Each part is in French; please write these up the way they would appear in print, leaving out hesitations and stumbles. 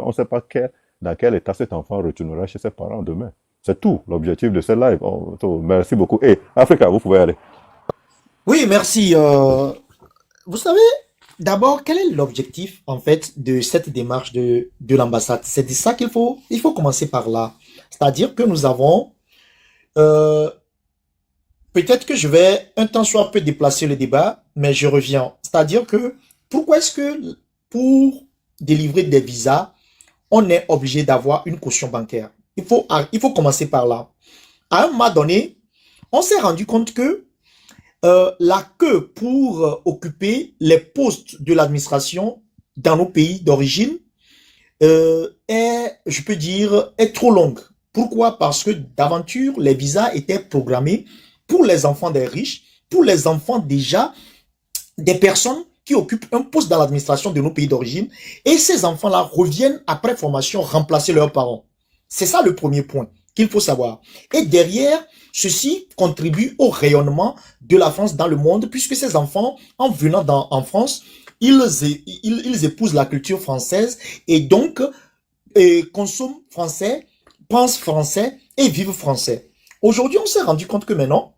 On ne sait pas dans quel état cet enfant retournera chez ses parents demain. C'est tout l'objectif de ce live. Merci beaucoup. Et Africa, vous pouvez aller. Oui, merci. Vous savez, d'abord, quel est l'objectif, en fait, de cette démarche de l'ambassade? C'est de ça il faut commencer par là. C'est-à-dire que nous avons, euh, peut-être que je vais un temps soit peu déplacer le débat, mais je reviens. C'est-à-dire que, pourquoi est-ce que pour délivrer des visas, on est obligé d'avoir une caution bancaire? Il faut commencer par là. À un moment donné, on s'est rendu compte que la queue pour occuper les postes de l'administration dans nos pays d'origine est, je peux dire, est trop longue. Pourquoi? Parce que d'aventure, les visas étaient programmés pour les enfants des riches, pour les enfants déjà des personnes qui occupent un poste dans l'administration de nos pays d'origine, et ces enfants-là reviennent après formation remplacer leurs parents. C'est ça le premier point qu'il faut savoir. Et derrière, ceci contribue au rayonnement de la France dans le monde, puisque ces enfants, en venant en France, ils épousent la culture française et donc consomment français, pensent français et vivent français. Aujourd'hui, on s'est rendu compte que maintenant,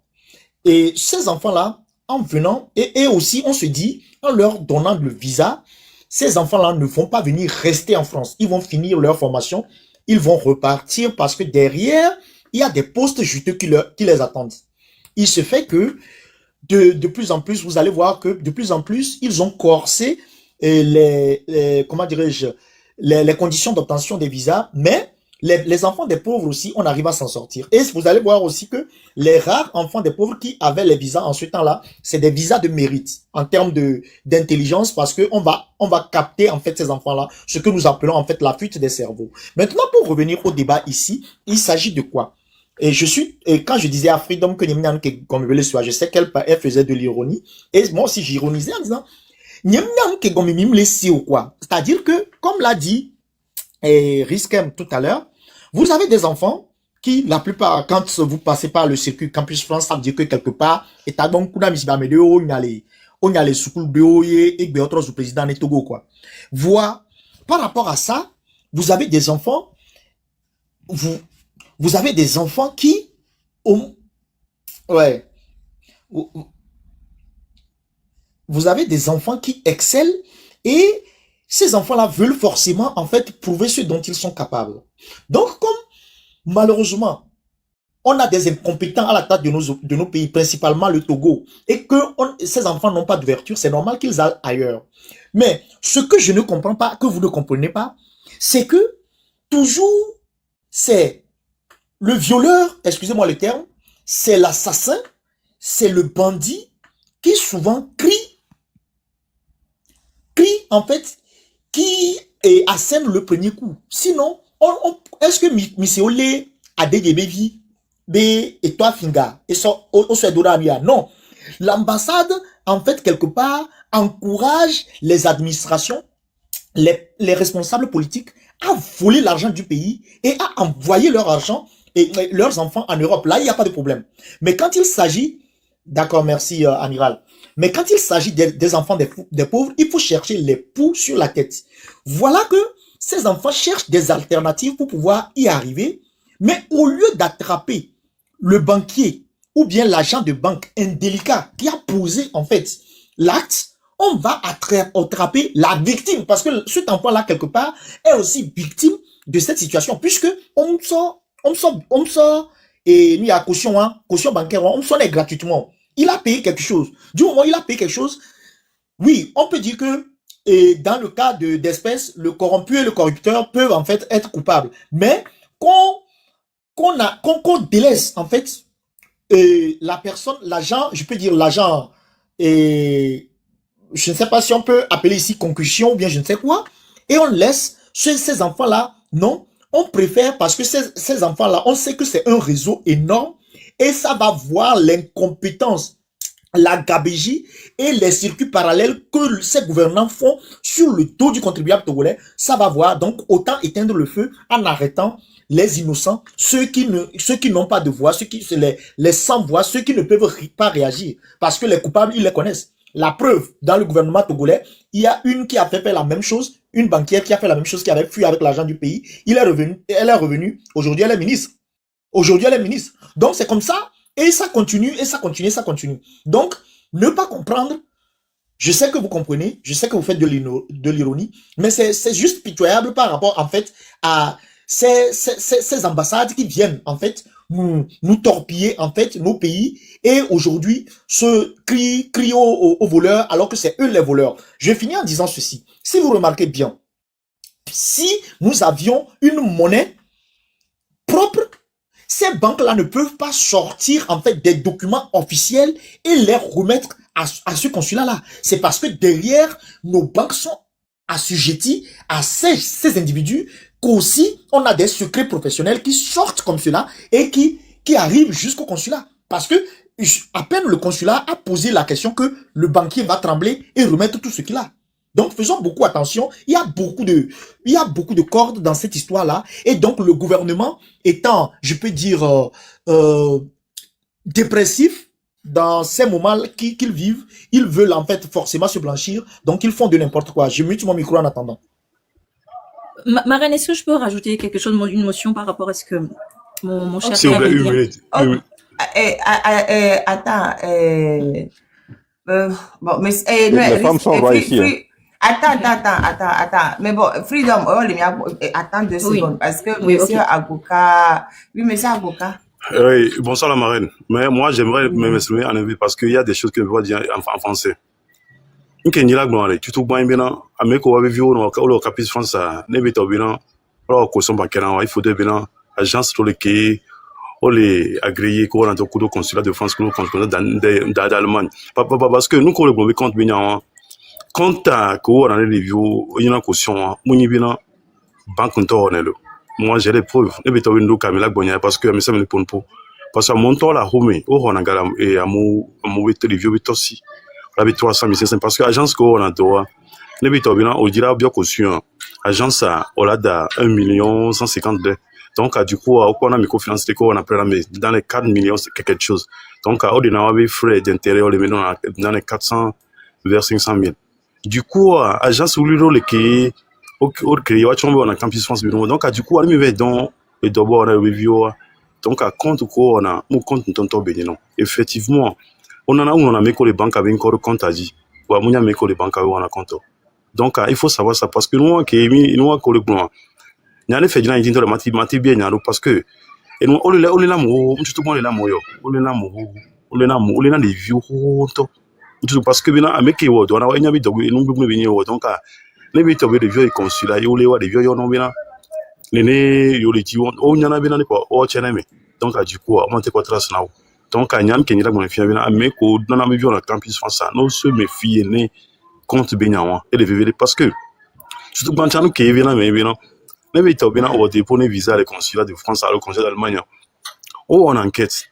et ces enfants-là, en venant, et aussi, on se dit, en leur donnant le visa, ces enfants-là ne vont pas venir rester en France. Ils vont finir leur formation, ils vont repartir parce que derrière, il y a des postes juteux qui les attendent. Il se fait que de plus en plus, vous allez voir que de plus en plus, ils ont corsé comment dirais-je, les conditions d'obtention des visas, mais les enfants des pauvres aussi, on arrive à s'en sortir. Et vous allez voir aussi que les rares enfants des pauvres qui avaient les visas en ce temps-là, c'est des visas de mérite en termes d'intelligence parce que on va capter en fait ces enfants-là, ce que nous appelons en fait la fuite des cerveaux. Maintenant, pour revenir au débat ici, il s'agit de quoi? Et quand je disais à Freedom que Nyemnyang Gomibele soit, je sais qu'elle faisait de l'ironie. Et moi aussi, j'ironisais en disant, Nyemnyang Gomibele si ou quoi? C'est-à-dire que, comme l'a dit, Riskem tout à l'heure, vous avez des enfants qui, la plupart, quand vous passez par le circuit Campus France, ça veut dire que quelque part, et t'as donc kuna misibamede, on y a les soukoul de et d'autres au président de Togo, quoi. Voir, par rapport à ça, vous avez des enfants, vous avez des enfants qui ont, ouais, vous avez des enfants qui excellent et ces enfants-là veulent forcément, en fait, prouver ce dont ils sont capables. Donc, comme, malheureusement, on a des incompétents à la tête de nos pays, principalement le Togo, et que ces enfants n'ont pas d'ouverture, c'est normal qu'ils aillent ailleurs. Mais, ce que je ne comprends pas, que vous ne comprenez pas, c'est que, toujours, c'est le violeur, excusez-moi le terme, c'est l'assassin, c'est le bandit qui souvent crie en fait, qui assène le premier coup. Sinon, est-ce que Miseole a des bébés et toi Finga et ça au Suédois? Non. L'ambassade, en fait, quelque part, encourage les administrations, les responsables politiques à voler l'argent du pays et à envoyer leur argent et leurs enfants en Europe. Là, il n'y a pas de problème. Mais quand il s'agit, d'accord, merci Amiral, mais quand il s'agit des enfants des pauvres, il faut chercher les poux sur la tête. Voilà que ces enfants cherchent des alternatives pour pouvoir y arriver, mais au lieu d'attraper le banquier ou bien l'agent de banque indélicat qui a posé en fait l'acte, on va attraper la victime parce que cet enfant-là, quelque part, est aussi victime de cette situation puisque on sort, et il y a caution, hein, caution bancaire, on sort gratuitement. Il a payé quelque chose. Du moment où il a payé quelque chose, oui, on peut dire que dans le cas d'espèces, le corrompu et le corrupteur peuvent en fait être coupables. Mais qu'on délaisse en fait la personne, l'agent, je peux dire l'agent, et je ne sais pas si on peut appeler ici concussion ou bien je ne sais quoi, et on laisse ces enfants-là, non, on préfère parce que ces enfants-là, on sait que c'est un réseau énorme et ça va voir l'incompétence, la gabégie et les circuits parallèles que ces gouvernants font sur le dos du contribuable togolais. Ça va voir, donc autant éteindre le feu en arrêtant les innocents, ceux qui n'ont pas de voix, ceux qui les sans voix, ceux qui ne peuvent pas réagir parce que les coupables, ils les connaissent. La preuve, dans le gouvernement togolais, il y a une qui a fait la même chose une banquière qui a fait la même chose, qui avait fui avec l'argent du pays. Elle est revenue. Aujourd'hui, elle est ministre. Aujourd'hui, elle est ministre. Donc, c'est comme ça. Et ça continue, et ça continue, et ça continue. Donc, ne pas comprendre. Je sais que vous comprenez. Je sais que vous faites de l'ironie. Mais c'est juste pitoyable par rapport, en fait, à ces ambassades qui viennent, en fait, nous torpiller, en fait, nos pays. Et aujourd'hui, se crient aux voleurs, alors que c'est eux les voleurs. Je vais finir en disant ceci. Si vous remarquez bien, si nous avions une monnaie propre, ces banques-là ne peuvent pas sortir en fait des documents officiels et les remettre à ce consulat-là. C'est parce que derrière, nos banques sont assujetties à ces individus qu'aussi on a des secrets professionnels qui sortent comme cela et qui arrivent jusqu'au consulat. Parce que à peine le consulat a posé la question que le banquier va trembler et remettre tout ce qu'il a. Donc, faisons beaucoup attention. Il y a beaucoup de cordes dans cette histoire-là. Et donc, le gouvernement étant, je peux dire, dépressif dans ces moments qu'ils vivent, ils veulent en fait forcément se blanchir. Donc, ils font de n'importe quoi. Je mute mon micro en attendant. Marraine, est-ce que je peux rajouter quelque chose, une motion par rapport à ce que mon cher S'il vous plaît, une minute. Attends, bon, mais Les femmes sont là ici. Hein. Attends. Mais bon, Freedom, attends 2 Oui. secondes, parce que Oui, monsieur ok. Agoka, oui, monsieur Agoka. Oui, bonsoir la marraine. Mais moi, j'aimerais m'exprimer en anglais parce qu'il y a des choses que je dois dire en français. Ok, ni la gloire, tu te vois bien, Amérique, avait vu au capital France, n'est pas bien, alors qu'on s'en bat il faut de bien, agence sur le quai, les agréés, qu'on a au consulat de France, qu'on a consulat d'Allemagne. Parce que nous, qu'on le compte bien, quand on a les reviews, il y a une caution, on y vient, banque on moi j'ai les preuves ne bito windu kamila gbonya parce que mi semeni ponpo parce que mon temps la home o hona ngala e amu wit review bitosi la bi 300 parce que agence ko on a doa ne bito bina o dira bio caution agence a o la da 1,150,000 donc du coup on a microfinance ko on a pris dans les 4 millions c'est quelque chose donc au dina wa frais d'intérêt on les met dans les 400 vers 500,000 du coup agence ou le qui ok, on a campus France donc du coup on me dans et d'abord on a review donc à compte quoi on a mon compte tonton Bénin effectivement on a mis que les banques avaient encore compte à dit ou on a mis que les banques avaient un compte donc il faut savoir ça parce que nous qui nous que le plan il y a les fait dans le mathématique bien parce que et nous on est là mo tout le monde est là mo yo on est là les vieux parce que bien avec qui on a une habitude nous venir donc ne bi tobe de vieux consulat yo le wa de vieux yo no bina ne yo le ti won o nyana bina ne ko o chene me donc du coup on te ko trace now donc nyan ke ni la mon fia bina me ko na me vieux na campus France no se me fie ne compte bina et de vivre parce que surtout quand nous ke bina me bina ne bi tobe bina o déposer visa le consulat de France à le consulat d'Allemagne o on enquête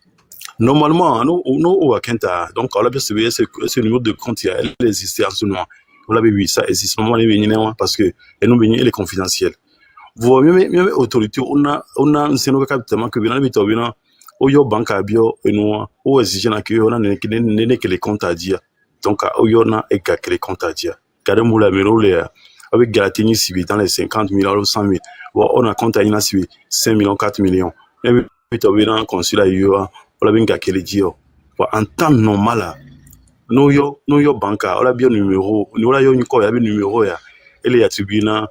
normalement nous au Kenta donc on a bien ce numéro de compte il existe absolument. Vous l'avez vu, ça existe vraiment parce que nous est confidentiel. Vous même autorité, on a un scénario tellement que bien bien au yo banque à bio et nous au exige que on a que les comptes à dire. Donc au yo na et que les comptes à dire. Car nous la mero les avec Galatini civi dans les 50 millions 100 000. On a compte à ina civi 5 millions 4 millions. Et puis bien consulat yo on l'a bien que les dire. En temps normal no yo banca ola bien numéro ni ola yo nyiko ya bien numéro ya ele ya tribunal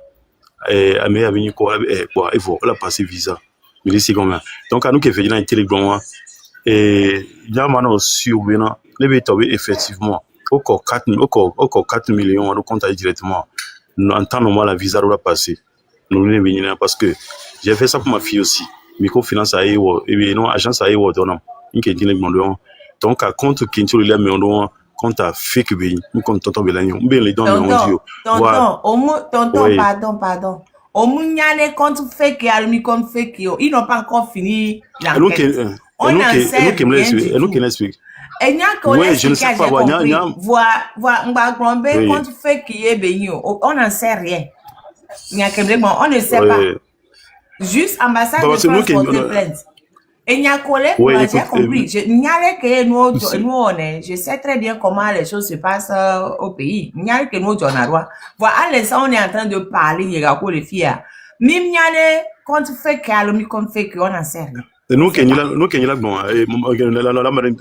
ame ya bien ko quoi il faut la passer visa mais ici comme donc à nous qui fait dans Telegram ya mano sur bien le beto effectivement au 4 millions on compte directement en temps normal la visa doit passer nous ne venir parce que j'ai fait ça pour ma fille aussi microfinance a et non agence a non qui dit donc à compte qui sur le mais on compte à fake bien nous compte tonton Belanyo bien les dons tonton pardon au munyane compte fake et almi compte fake ils n'ont pas encore fini l'enquête on en sait nous qui l'explique et nya ko je ne sais pas voir ngba grombe compte fake et benyo on en sait rien nya on ne sait pas juste ambassade de France porte plainte Et Nyakole, Oui, moi, j'ai écoute, compris. Nyale que nous, Ici. nous, on est, je sais très bien comment les choses se passent au pays. Nyale que nous, on a droit. Voilà, à l'instant, on est en train de parler, il y a quoi les filles. Même Nyale, quand tu fais calme, quand tu fais qu'on en sert. nous, Kenyala, bon, la marine,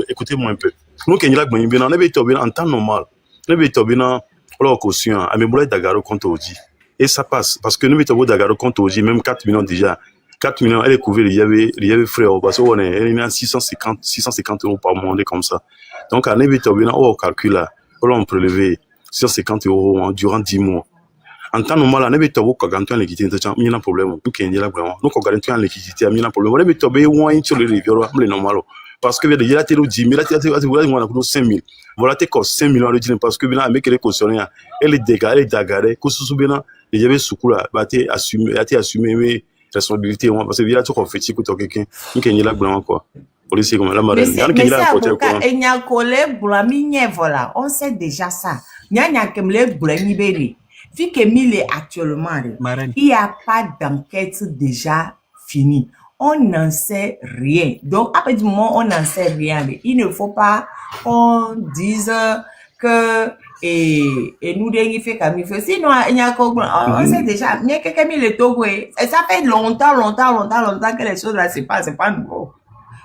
écoutez-moi un peu. Nous, Kenyala, bon, on avait été en temps normal. On avait été en caution, à mes boulets d'agaro contre Oji. Et ça passe, parce que nous, avons d'agaro contre Oji, même 4 millions déjà. 4 millions, elle est couverte, il y avait frais, parce qu'on est à 650 euros par mois, on est comme ça. Donc, à Nebita, on calcule, on prélevé 650 euros durant 10 mois. En temps normal, on avait été quand on l'équité, il y a un problème. Nous, il y a un problème. Nous, quand on a l'équité, il y a un problème. On avait été sur les rivières, c'est normal. Parce que il y a des 10 000, il y a des 5 000. Voilà, t'es 5 millions de dinars parce que bien, avec les cautionnées, elle est dégagée, que ce soit bien, il y avait ce coup-là, t'es assumé mes responsabilités, parce que bien, tu as fait chier que quelqu'un, il y a là, blanc, quoi. Policier comme la marine. Mais c'est avocat, et Nyakole, Boulamigne, voilà, on sait déjà ça. Nyakemle, Boulamibéri. Vu que Mille est actuellement, il n'y a pas d'enquête déjà finie. On n'en sait rien. Donc, après du moment où on n'en sait rien, il ne faut pas qu'on dise que et nous derniers fait comme il faut. Sinon, on sait déjà, il y a quelqu'un qui est au et ça fait longtemps que les choses là se passent, c'est pas nouveau.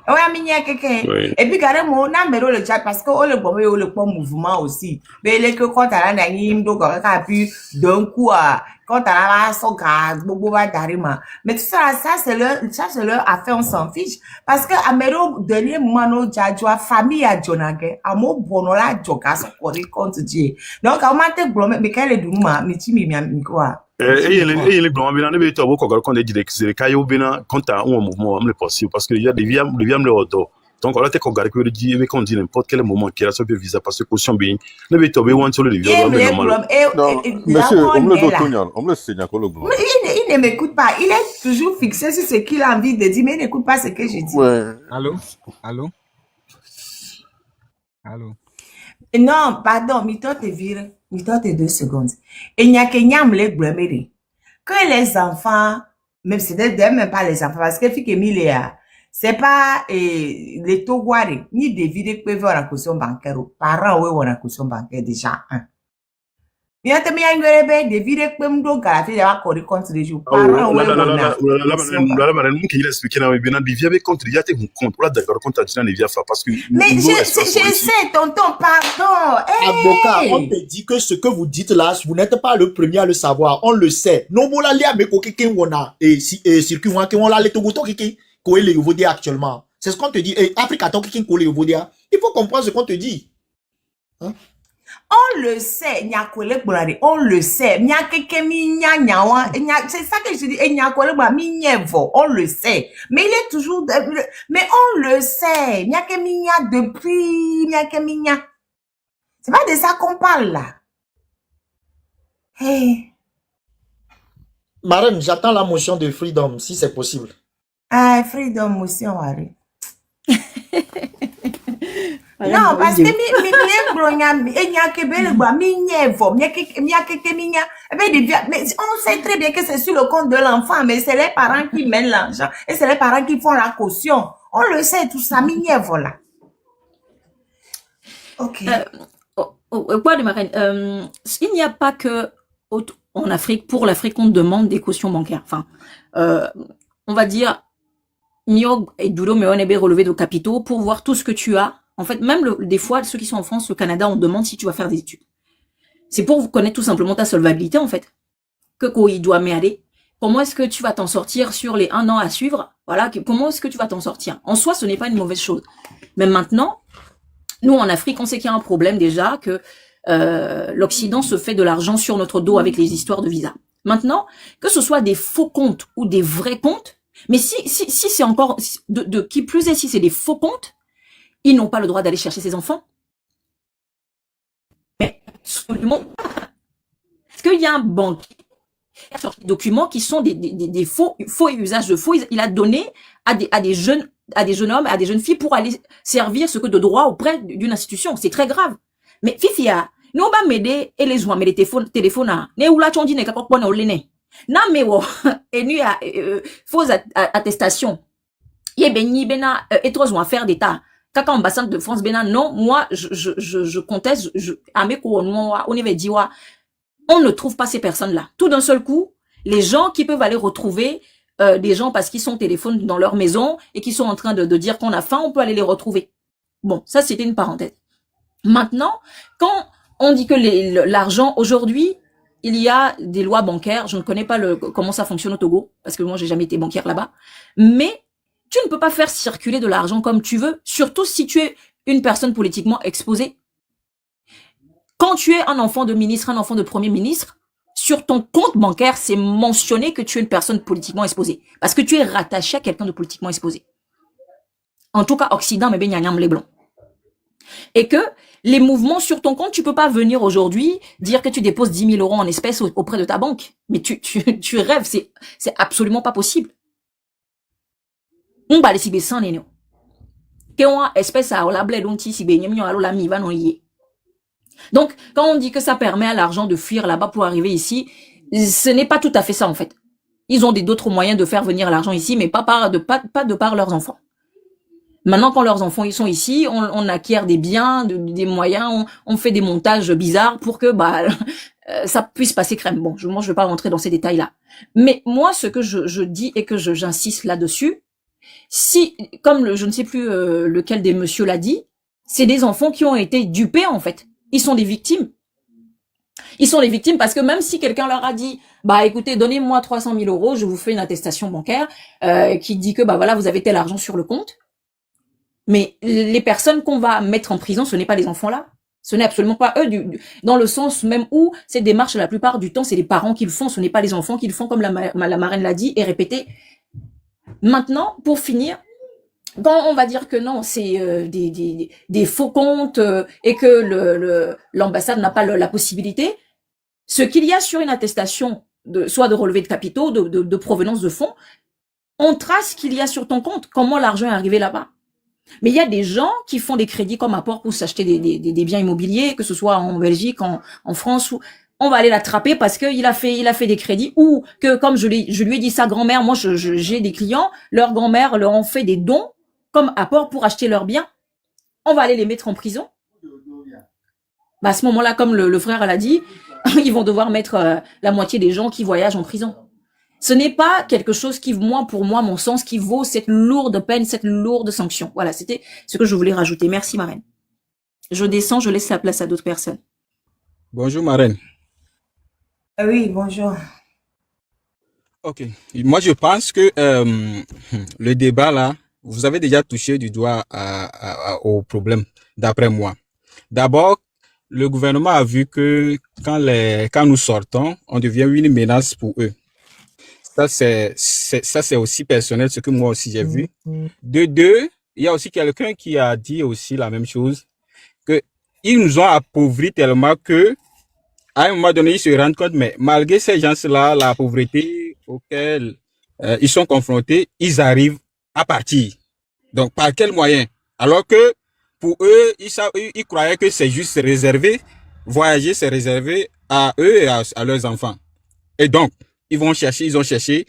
Ouais, il y a quelqu'un. Et puis, carrément, on a mis le chat parce que on le bombe ou le mouvement aussi. Mais les que quand on a un donc on a pu d'un coup quand on a son gars, bobo va d'arrima. Mais tout ça, c'est leur affaire, on s'en fiche. Parce que à Mero, dernier moment, nos jadjoa, famille à Jonage, à mon bonola, joka, son corps, compte Dieu. Donc, à m'a blomé, mais quel est douma, michi, mi quoi. Et les blancs, bien, on est au Coca quand on dit que les cailloux, bien, quand tu as un mouvement, on est possible, parce qu'il y a des viam le auto. Donc, on a été regardé que le dit, mais qu'on dit n'importe quel moment qu'il a sur le visa, parce que caution bien, ne veut tomber ou sur le viol, normal. Non, monsieur, on me le doute, on me le signe, on le blanc. Il ne m'écoute pas, il est toujours fixé sur ce qu'il a envie de dire, mais il n'écoute pas ce que je dis. Ouais. Allô? Non, pardon, mi-temps te vire, mi-temps te 2 secondes. Et il n'y a que que les enfants, même si même pas les enfants, parce que fille Emilia, c'est pas les Togwari, ni des vidéos qui peuvent avoir une caution bancaire, parents ou avoir une caution bancaire déjà. Il y a des vidéos qui peuvent donc à la fille d'avoir corrigé contre les jours. Parents ou mais je sais, tonton, pardon. Avocat, on te dit que ce que vous dites là, vous n'êtes pas le premier à le savoir. On le sait. Non, bon, là, mais quelqu'un on a et circuit on l'a les togoto qui colle les Yovodia actuellement. C'est ce qu'on te dit. Et Afrique attend qui colle les Yovodia. Il faut comprendre ce qu'on te dit. Hein? On le sait, on le sait. C'est ça que je dis. On le sait. Mais il est toujours. Mais on le sait. Depuis. C'est pas de ça qu'on parle là. Hey. Marine, j'attends la motion de freedom, si c'est possible. Ah, freedom, motion, Harry. Non, parce que mais on sait très bien que c'est sur le compte de l'enfant, mais c'est les parents qui mènent l'argent et c'est les parents qui font la caution. On le sait, tout ça, voilà. Ok. Quoi de Marine, il n'y a pas que en Afrique, pour l'Afrique, on demande des cautions bancaires. Enfin, on va dire, Miog et Dulo, mais on est bien relevé de capitaux pour voir tout ce que tu as. En fait, même des fois, ceux qui sont en France, au Canada, on demande si tu vas faire des études. C'est pour vous connaître tout simplement ta solvabilité, en fait. Que quoi il doit m'aider. Comment est-ce que tu vas t'en sortir sur les 1 an à suivre? Voilà, comment est-ce que tu vas t'en sortir? En soi, ce n'est pas une mauvaise chose. Mais maintenant, nous, en Afrique, on sait qu'il y a un problème déjà, que l'Occident se fait de l'argent sur notre dos avec les histoires de visa. Maintenant, que ce soit des faux comptes ou des vrais comptes, mais si c'est encore, qui plus est, si c'est des faux comptes, ils n'ont pas le droit d'aller chercher ses enfants. Mais absolument pas. Est-ce qu'il y a un banquier qui a sorti des documents qui sont des faux et usages de faux? Il a donné à des jeunes hommes, à des jeunes filles pour aller servir ce que de droit auprès d'une institution. C'est très grave. Mais Fifia, nous on va m'aider et les gens mais les téléphones ne ou la chondi ne ka kokpo na olene. Na mewo et nu fausse attestation. Et ben, bena, et trois ont affaire d'État. Kaka ambassade de France, bena, non, moi, je conteste, on avait dit, on ne trouve pas ces personnes-là. Tout d'un seul coup, les gens qui peuvent aller retrouver des gens parce qu'ils sont au téléphone dans leur maison et qui sont en train de dire qu'on a faim, on peut aller les retrouver. Bon, ça, c'était une parenthèse. Maintenant, quand on dit que l'argent, aujourd'hui, il y a des lois bancaires, je ne connais pas comment ça fonctionne au Togo, parce que moi, j'ai jamais été banquière là-bas, mais tu ne peux pas faire circuler de l'argent comme tu veux, surtout si tu es une personne politiquement exposée. Quand tu es un enfant de ministre, un enfant de premier ministre, sur ton compte bancaire, c'est mentionné que tu es une personne politiquement exposée, parce que tu es rattaché à quelqu'un de politiquement exposé. En tout cas, Occident, mais ben les blancs. Et que les mouvements sur ton compte, tu peux pas venir aujourd'hui dire que tu déposes 10 000 € en espèces auprès de ta banque. Mais tu rêves, c'est absolument pas possible. On va les ciber sans les noms. Que on espèce à la blé donc si ben la mi va non y. Donc quand on dit que ça permet à l'argent de fuir là-bas pour arriver ici, ce n'est pas tout à fait ça en fait. Ils ont d'autres moyens de faire venir l'argent ici, mais pas de par leurs enfants. Maintenant, quand leurs enfants ils sont ici, on acquiert des biens, des moyens, on fait des montages bizarres pour que ça puisse passer crème. Bon, je vais pas rentrer dans ces détails-là. Mais moi, ce que je dis et que j'insiste là-dessus, si, comme je ne sais plus lequel des messieurs l'a dit, c'est des enfants qui ont été dupés en fait. Ils sont des victimes. Ils sont les victimes parce que même si quelqu'un leur a dit, écoutez, donnez-moi 300 000 €, je vous fais une attestation bancaire qui dit que voilà, vous avez tel argent sur le compte. Mais les personnes qu'on va mettre en prison, ce n'est pas les enfants-là. Ce n'est absolument pas eux, dans le sens même où cette démarche, la plupart du temps, c'est les parents qui le font, ce n'est pas les enfants qui le font, comme la marraine l'a dit et répété. Maintenant, pour finir, quand on va dire que non, c'est des faux comptes et que l'ambassade n'a pas la possibilité, ce qu'il y a sur une attestation, soit de relevé de capitaux, de provenance de fonds, on trace ce qu'il y a sur ton compte, comment l'argent est arrivé là-bas. Mais il y a des gens qui font des crédits comme apport pour s'acheter des biens immobiliers, que ce soit en Belgique, en France, où on va aller l'attraper parce qu'il a fait des crédits, ou que, comme je lui ai dit, sa grand-mère, moi j'ai des clients, leur grand-mère leur ont fait des dons comme apport pour acheter leurs biens. On va aller les mettre en prison. À ce moment-là, comme le frère l'a dit, ils vont devoir mettre la moitié des gens qui voyagent en prison. Ce n'est pas quelque chose qui, pour moi, mon sens, qui vaut cette lourde peine, cette lourde sanction. Voilà, c'était ce que je voulais rajouter. Merci, marraine. Je descends, je laisse la place à d'autres personnes. Bonjour, marraine. Oui, bonjour. Ok. Moi, je pense que le débat, là, vous avez déjà touché du doigt au problème, d'après moi. D'abord, le gouvernement a vu que quand nous sortons, on devient une menace pour eux. Ça, c'est aussi personnel, ce que moi aussi j'ai vu. De deux, il y a aussi quelqu'un qui a dit aussi la même chose, que ils nous ont appauvris tellement que, à un moment donné, ils se rendent compte, mais malgré ces gens-là, la pauvreté auquel ils sont confrontés, ils arrivent à partir. Donc, par quel moyen? Alors que, pour eux, ils croyaient que c'est juste réservé, voyager, c'est réservé à eux et à leurs enfants. Et donc, ils ont cherché,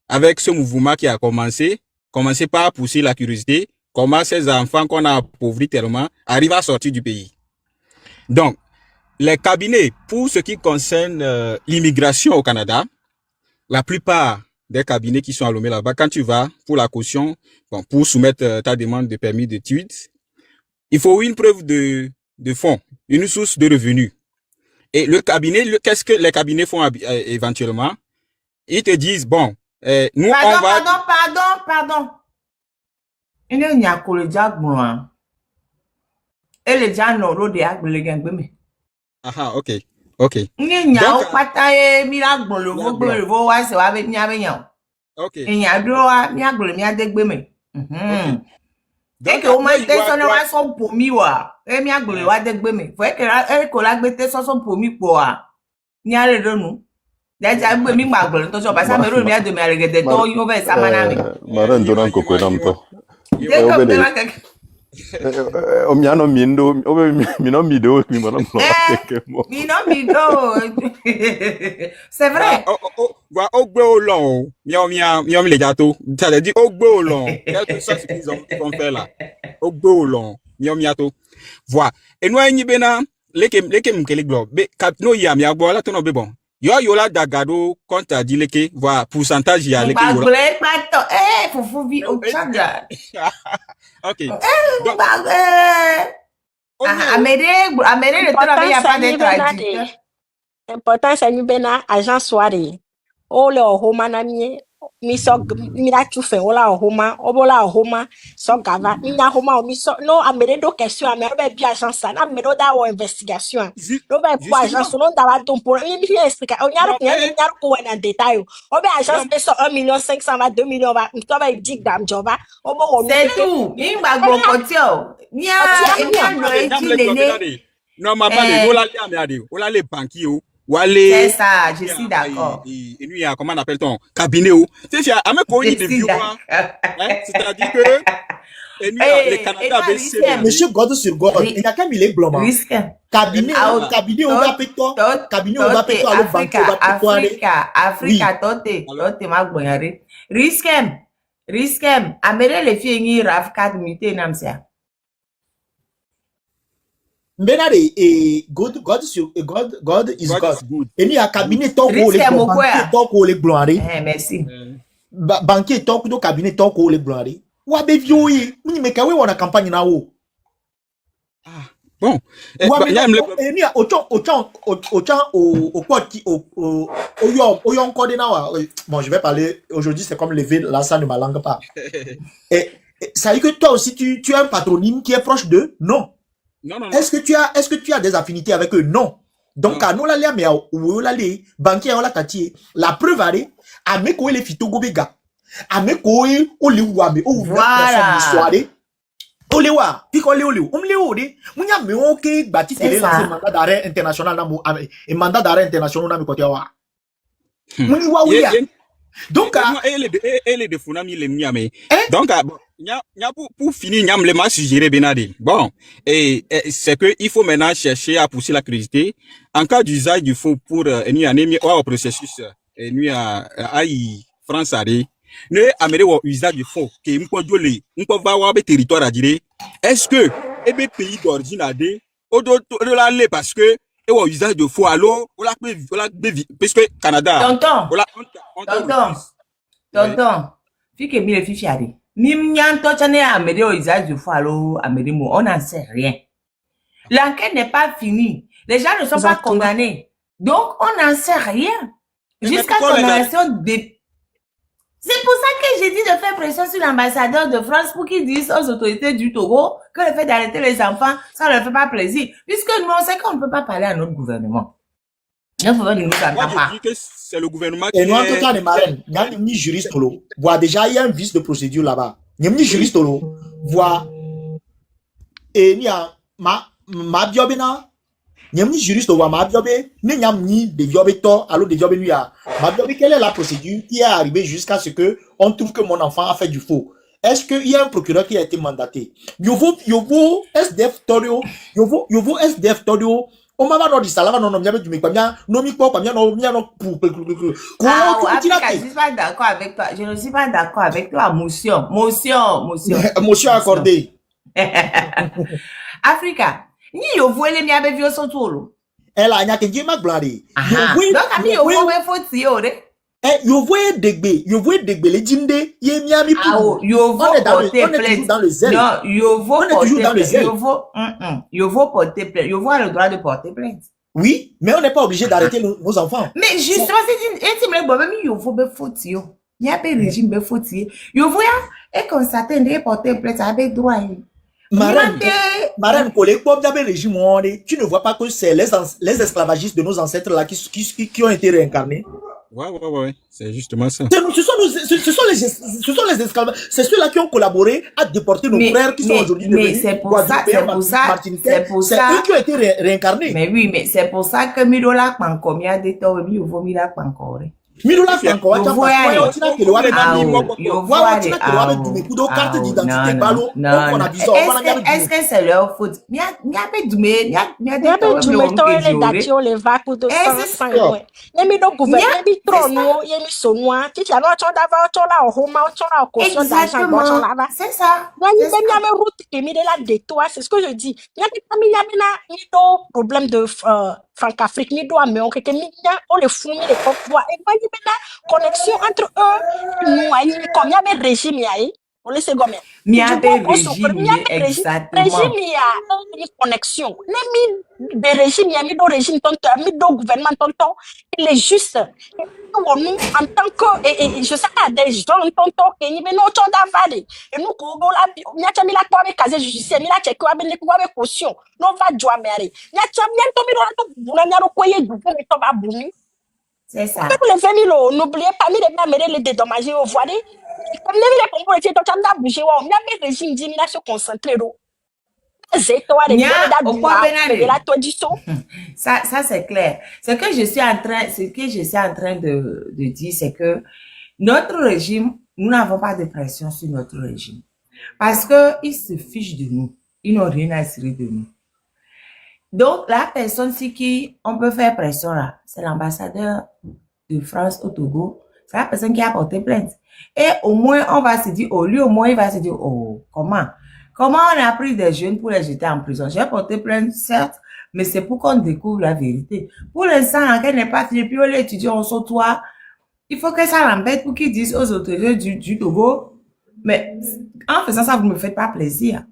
avec ce mouvement qui a commencé par pousser la curiosité, comment ces enfants qu'on a appauvris tellement arrivent à sortir du pays. Donc, les cabinets, pour ce qui concerne l'immigration au Canada, la plupart des cabinets qui sont à Lomé là-bas, quand tu vas pour la caution, pour soumettre ta demande de permis d'études, il faut une preuve de fonds, une source de revenus. Et le cabinet, qu'est-ce que les cabinets font éventuellement? Ils te disent, nous, on va... Pardon. Il n'y a que le diable. Et le diable n'a pas de diable. Ah, ok. Il n'y a pas de miracle. Le voix, c'est avec Niabeyan. Ok. Il y a droit, miracle, il y a des bémés. Dès que vous mettez son pomi, et miracle, il y a des bémés. Vous voyez que la mettez son pomi pour il y a les deux nous. Marraine Donan Kokoenamto. Omiano mindo, mino mido, mi mona mo. C'est vrai. Au beau long, miam les gâteaux. Ça veut dire au beau long. Quelque chose qu'ils ont fait là. Au beau long, miam yato. Voilà. Et nous, on y bena, leke mkelik blo. Be, no yam ya bo la tono be bon. Yo la dagado, quand t'as dit leke, voilà, pourcentage ya leke yo la. Faut vivre au Tchad. Ok. Donc, Amédée, le travail, il n'y a pas de traducteur. Important c'est nous bena agent soirée. O le homa na mi so mi la tu fe ola homa obola homa so gava mi na homa mi so no Amédée do question ame be bi agent ça na me do da wo investigation. No be pour agent so no da wa don pour mi fi expliquer o nyaro ko en détail. O be agence be so 1,500,000 va 2 millions va to be dig dam joba o bo c'est tout. Mi ba gbo kotio. Nya non maman le ola le ame ade ola le banquier Wale. C'est ça, je suis d'accord. Et nous, il y a, comment on appelle ton cabinet où? C'est ça, à mes coïs de vieux, c'est-à-dire que, et nous, les Canadiens avaient Monsieur God sur God, il y a qu'un mille blanc. Cabinet, on va péto, cabinet, on va péto, Africa, tote, ma bonne risquem, amere les filles, raf 4 minutes, namsia. Benade et God is God. Et ni a cabinet tant qu'on les blancs. Merci. Banquier tant que cabinet tant qu'on les blancs. Ou abe vieux, ni me kawe wana campagne na o. Bon. Et ni a autant au coordinateur. Bon, je vais parler aujourd'hui, c'est comme lever l'ensemble de ma langue pas. Et ça veut dire que toi aussi tu as un patronyme qui est proche d'eux? Non. Non. Est-ce que tu as des affinités avec eux? Non. Donc, à nous, la preuve, à mes les fito gobega, à mes oliwame, Olewa, pique Olé, Mounia me ok, bâti télé, mandat d'arrêt international, et mandat d'arrêt international, n'a me côté wa. Mouniwa, oui. Donc, elle est de Funami, les miamé. Donc, pour finir, n'y a le match suggéré Benade. Bon, et c'est que il faut maintenant chercher à pousser la curiosité. En cas d'usage du faux pour une année au processus, nous à France arrêt. Ne amène au usage du faux que nous peut va avoir des territoires à dire. Est-ce que les pays d'origine a des au-delà parce que et au usage de faux alors on l'a parce que Canada tonton fi que mi le fi fiari mi nyanto chane amede au usage de faux alors amede mo on n'en sait rien. L'enquête n'est pas finie, les gens ne sont pas condamnés, donc on n'en sait rien jusqu'à condamnation de. C'est pour ça que j'ai dit de faire pression sur l'ambassadeur de France pour qu'ils disent aux autorités du Togo que le fait d'arrêter les enfants, ça ne leur fait pas plaisir. Puisque nous, on sait qu'on ne peut pas parler à notre gouvernement. Il faut nous entendre pas. Je dis que c'est le gouvernement qui... Et nous, en tout cas, les marraines, il y a ni juriste là. Voilà, déjà, il y a un vice de procédure là-bas. Il y a ni juriste là. Voilà. Et il y a ma biobena. Nyamni juriste wa mabiobe ne nyamni de biobeto allo de biobe nuya mabiobe quelle est la procédure qui est arrivée jusqu'à ce que on trouve que mon enfant a fait du faux? Est-ce qu'il y a un procureur qui a été mandaté? Yovo SDF Torio on m'a pas dit ça là non du mekpamia no mi kwa pamia no mia no pour je suis pas d'accord avec toi. Je ne suis pas d'accord avec toi. Motion accordée. Africa. Ni yo voele mi abe vio son tolo. Elle a nya kenje mak blandi. Donc ami yo vowe foti yo de. Yo voye degbe le jinde ye mi ami pour. Yo vo porter plainte dans le zèle. Non, yo vo porter plainte. Yo vo porter plainte. Yo vo a le droit de porter plainte. Oui, mais on n'est pas obligé d'arrêter nos enfants. Mais justement c'est une bobe mi yo vo be foti yo. Ni abe régime be foti. Yo vo ya e constater de porter plainte avec droit. Marraine, tu ne vois pas que c'est les esclavagistes de nos ancêtres là qui ont été réincarnés? Ouais, c'est justement ça. Ce sont les esclaves, c'est ceux-là qui ont collaboré à déporter nos frères qui sont aujourd'hui devenus. C'est pour ça. C'est eux qui ont été réincarnés. Mais oui, mais c'est pour ça que Mirola Pankomia de Tobi ou Vomila Pankore. Mirola Franco, wacha Yo parce voyais. que tina kele wabe Ah, nani oh, yo wa voyais. tina kele wabe dume kudo carte d'identité balo on non. a bizarre on a bien Est-ce que c'est leur faute? Mia be dume, mia de Yabe to dume le to on ele ke dati o le va kudo Eh, c'est san ça. we. Yemi do Mia, gouverne, yemi c'est tro ça. nuo, yemi sonwa. Titi ano chon dava o chon la o homa, o chon la o caution d'argent, bon chon Exactement. lava. C'est ça. Nani C'est ben ça. yame route ke mi de la de toi, c'est ce que je dis. Yami kami yami na ni do problème de Franc-Afrique, ni do améon, que mi nya o le fou mi le kokwa. Et ben yami na connexion entre eux, nous ayi, comme yame régime yayi. On laisse gommer. Mia Du be bon so régime, mi yame régime. exactement. Régime ya une connexion. Ne mi de régime ya mi do régime tonton, mi do gouvernement tonton. Il est juste. Nous, en tant que, et je sais pas, des gens tonton, que ni beno chon davade. Et nous, kobo la, nyacha mi la kwa be kaze judiciaire, mi la cheke wa be ne kwa be caution. Non va joa mere. Nyacha mi to mi do la to buna nyaro koye du pour mi to ba buni. C'est ça. Pour les 20 000, n'oubliez pas, mi de bien mere les dédommager au voirie. Comme ne vile pompo eti to chanda bouger wa, mi a be régime di mi la se concentrer do. Zeto wa de Mia, mi da au du point wa, Benale. me la to diso. Ça c'est clair. Ce que je suis en train de dire, c'est que notre régime, nous n'avons pas de pression sur notre régime. Parce que ils se fichent de nous. Ils n'ont rien à cirer de nous. Donc, la personne sur qui on peut faire pression là, c'est l'ambassadeur de France au Togo. C'est la personne qui a porté plainte. Et au moins, on va se dire, au lieu, au moins, il va se dire, oh, comment on a pris des jeunes pour les jeter en prison? J'ai porté plainte, certes, mais c'est pour qu'on découvre la vérité. Pour l'instant, l'enquête n'est pas finie, puis on l'étudie, on saute toi. Il faut que ça l'embête pour qu'ils disent aux autorités du Togo, mais en faisant ça, vous ne me faites pas plaisir.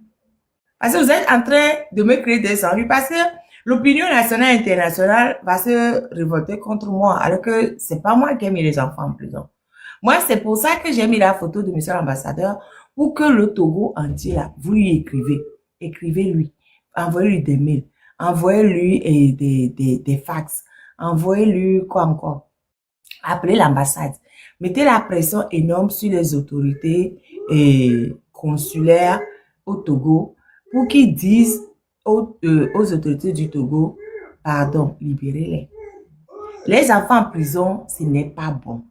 Parce que vous êtes en train de me créer des ennuis, parce que l'opinion nationale et internationale va se révolter contre moi, alors que c'est pas moi qui ai mis les enfants en prison. Moi, c'est pour ça que j'ai mis la photo de monsieur l'ambassadeur, pour que le Togo entier, là, vous lui écrivez. Écrivez-lui. Envoyez-lui des mails. Envoyez-lui des fax. Envoyez-lui quoi encore. Appelez l'ambassade. Mettez la pression énorme sur les autorités consulaires au Togo pour qu'ils disent aux autorités du Togo, pardon, libérez-les. Les enfants en prison, ce n'est pas bon.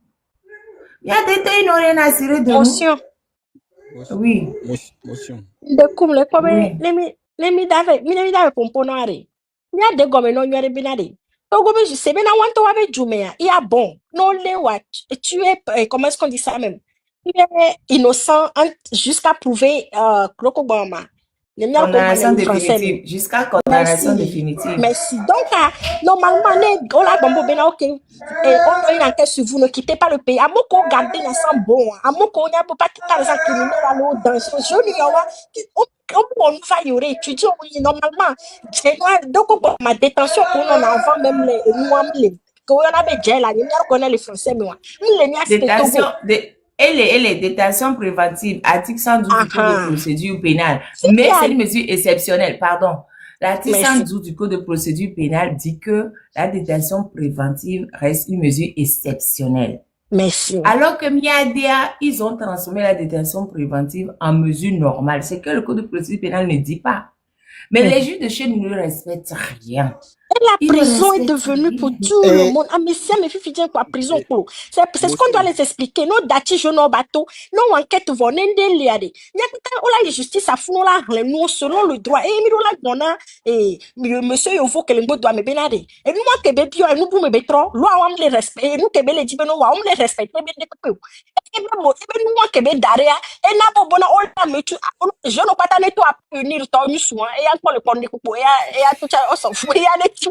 Il y a des temps, ils n'ont rien à cirer de nous. Motion. Oui. Motion. De kum le kobe, Oui. let me dave pomponare. Nya de gome no nyore binare. Togo be se be na wanto wa be jumea. Il a bon. Non le wa tu es comment est-ce qu'on dit ça même? Il est innocent jusqu'à prouver kroko bama. Le mien ko Condamnation français. définitive. Jusqu'à condamnation définitive. Merci. Donc, normalement, on a bon ben ok. Et on a une enquête sur vous, ne quittez pas le pays. À mon qu'on garde ensemble bon. À mon qu'on n'y a pas de gens criminels à l'eau dans ce jeu. On va y aurait étudié normalement. Donc, ma détention, on en a avant même les noirs. Quand on avait déjà là, on connaît les Français, mais détention, détention préventive, article 112 du Code de procédure pénale. Mais c'est une mesure exceptionnelle, pardon. L'article 112 du Code de procédure pénale dit que la détention préventive reste une mesure exceptionnelle. Merci. Alors que Miadia, ils ont transformé la détention préventive en mesure normale. C'est que le Code de procédure pénale ne dit pas. Mais les juges de chez nous ne respectent rien. Et la prison est devenue pour tout le monde. Ah, mais si mes filles viennent pour la prison, c'est ce qu'on doit les expliquer. Nos dati, je nos bateaux, nos enquêtes vont n'aider les aider. Il y a la justice à fond là, nous selon le droit. Et nous là, et monsieur Yovo que le mot doit me bénader. Et nous, que bébé, nous pour me bétro, loi, on les respecte. Et nous, que bébé, les dibeno, on les respecte. Et nous, que bébé, d'aria, et n'a pas bon, on la met, je n'ai pas tanné toi à punir ton soin. Et encore le pont de coupeau, et à tout ça, on s'en fout. Et à des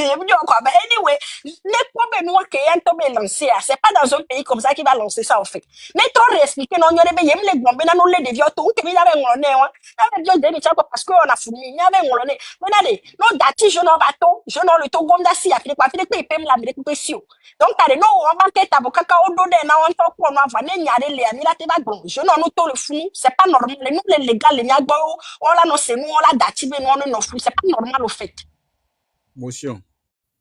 anyway, les problèmes que Yantomé lancé, c'est pas dans un pays comme ça qu'il va lancer ça en fait. Mais trop réexpliquer, non, il y a les bombes, nous les dévions, tout, que nous avons un nez, parce qu'on a foutu, il y avait un nez. Regardez, non, dati, je n'en bateau, je n'en le togo d'assis, après quoi, puis les payes la récupération. Donc, allez, non, on va qu'être avocat, on donne un temps pour nous avoir, il y a des léa, il a été bon, je n'en auto le fou, c'est pas normal, nous les légal, les niagbo, on l'a non, c'est nous, on l'a dati, mais nous, non, fou, c'est pas normal au fait. Motion.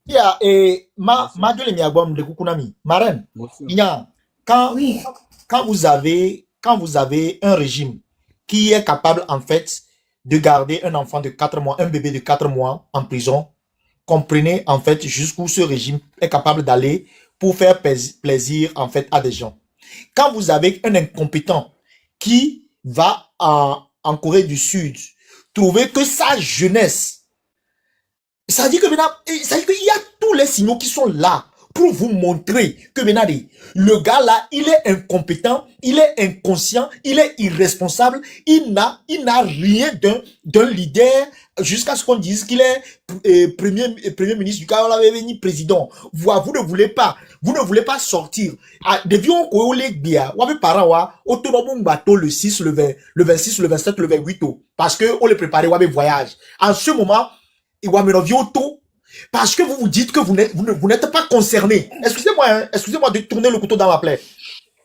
Il y a ma gueule mi album de Kukunami. Marraine, il y a quand vous avez un régime qui est capable en fait de garder un enfant de 4 mois, un bébé de 4 mois en prison, comprenez en fait jusqu'où ce régime est capable d'aller pour faire plaisir en fait à des gens. Quand vous avez un incompétent qui va en Corée du Sud trouver que sa jeunesse, ça dit que maintenant, ça dit qu'il y a tous les signaux qui sont là pour vous montrer que maintenant, le gars là, il est incompétent, il est inconscient, il est irresponsable, il n'a rien d'un leader jusqu'à ce qu'on dise qu'il est premier ministre du cas, on l'avait venu président. Vous ne voulez pas sortir. Depuis on connaît bien, on avait parents, autonome bateau le 6, le 20, le 26, le 27, le 28, parce que on les préparait, on avait voyage. En ce moment, il va me auto. Parce que vous vous dites que vous n'êtes pas concerné. Excusez-moi, hein, excusez-moi de tourner le couteau dans la plaie.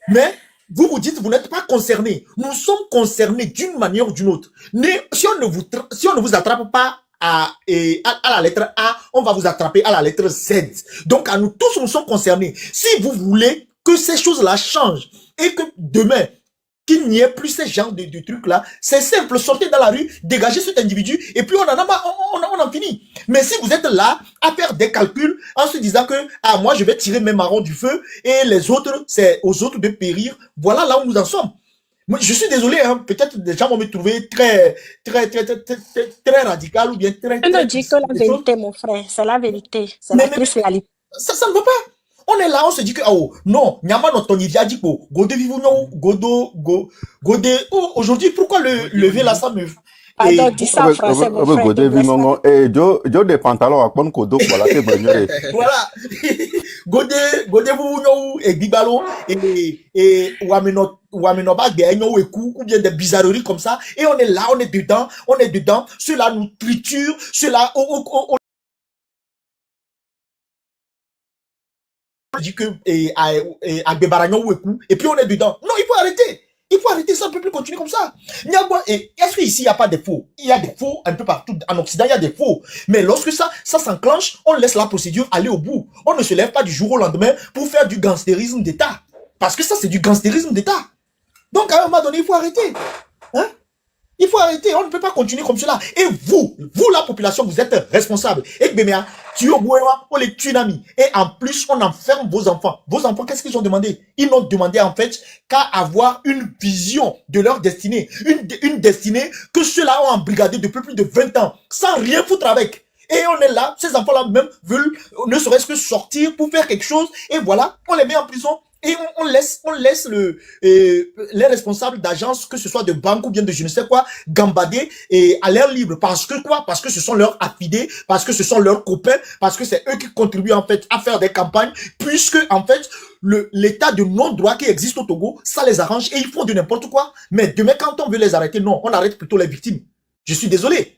Mais vous vous dites que vous n'êtes pas concerné. Nous sommes concernés d'une manière ou d'une autre. Mais si on ne vous attrape pas à la lettre A, on va vous attraper à la lettre Z. Donc, à nous tous, nous sommes concernés. Si vous voulez que ces choses-là changent et que demain, qu'il n'y ait plus ce genre de trucs-là, c'est simple, sortez dans la rue, dégagez cet individu, et puis on en finit. Mais si vous êtes là à faire des calculs en se disant que, ah, moi je vais tirer mes marrons du feu, et les autres, c'est aux autres de périr, voilà là où nous en sommes. Moi, je suis désolé, hein, peut-être des gens vont me trouver très radical ou bien très... Je ne dis que la vérité, mon frère, c'est la vérité, c'est la triste réalité. Ça ne va pas. On est là, on se dit que, oh, non, nyama no toni viadi ko, gode vivu no, gode, oh, aujourd'hui, pourquoi le lever là, ça me... Pardon, dis ça en français, mon frère. Gode vivu no, et jo des pantalons à kon kodo, voilà, c'est bon. Voilà. Gode vivu no, et bibalo, et wameno ba gagnyo eku, ou bien des bizarreries comme ça, et on est là, on est dedans, cela nous triture, cela, dit que et puis on est dedans. Non, il faut arrêter, ça ne peut plus continuer comme ça. Et est-ce qu'ici il n'y a pas de faux? Il y a des faux un peu partout. En Occident, il y a des faux. Mais lorsque ça s'enclenche, on laisse la procédure aller au bout. On ne se lève pas du jour au lendemain pour faire du gangstérisme d'État. Parce que ça, c'est du gangstérisme d'État. Donc, à un moment donné, il faut arrêter. Hein? Il faut arrêter, on ne peut pas continuer comme cela. Et vous la population, vous êtes responsable. Et Béméa, tu es les tsunamis. Et en plus, on enferme vos enfants. Vos enfants, qu'est-ce qu'ils ont demandé? Ils n'ont demandé en fait qu'à avoir une vision de leur destinée. Une destinée que ceux-là ont embrigadée depuis plus de 20 ans, sans rien foutre avec. Et on est là, ces enfants-là même veulent ne serait-ce que sortir pour faire quelque chose. Et voilà, on les met en prison. Et on laisse les responsables d'agences, que ce soit de banque ou bien de je ne sais quoi, gambader et à l'air libre. Parce que quoi? Parce que ce sont leurs affidés, parce que ce sont leurs copains, parce que c'est eux qui contribuent en fait à faire des campagnes, puisque en fait l'état de non-droit qui existe au Togo, ça les arrange et ils font de n'importe quoi. Mais demain quand on veut les arrêter, non, on arrête plutôt les victimes. Je suis désolé.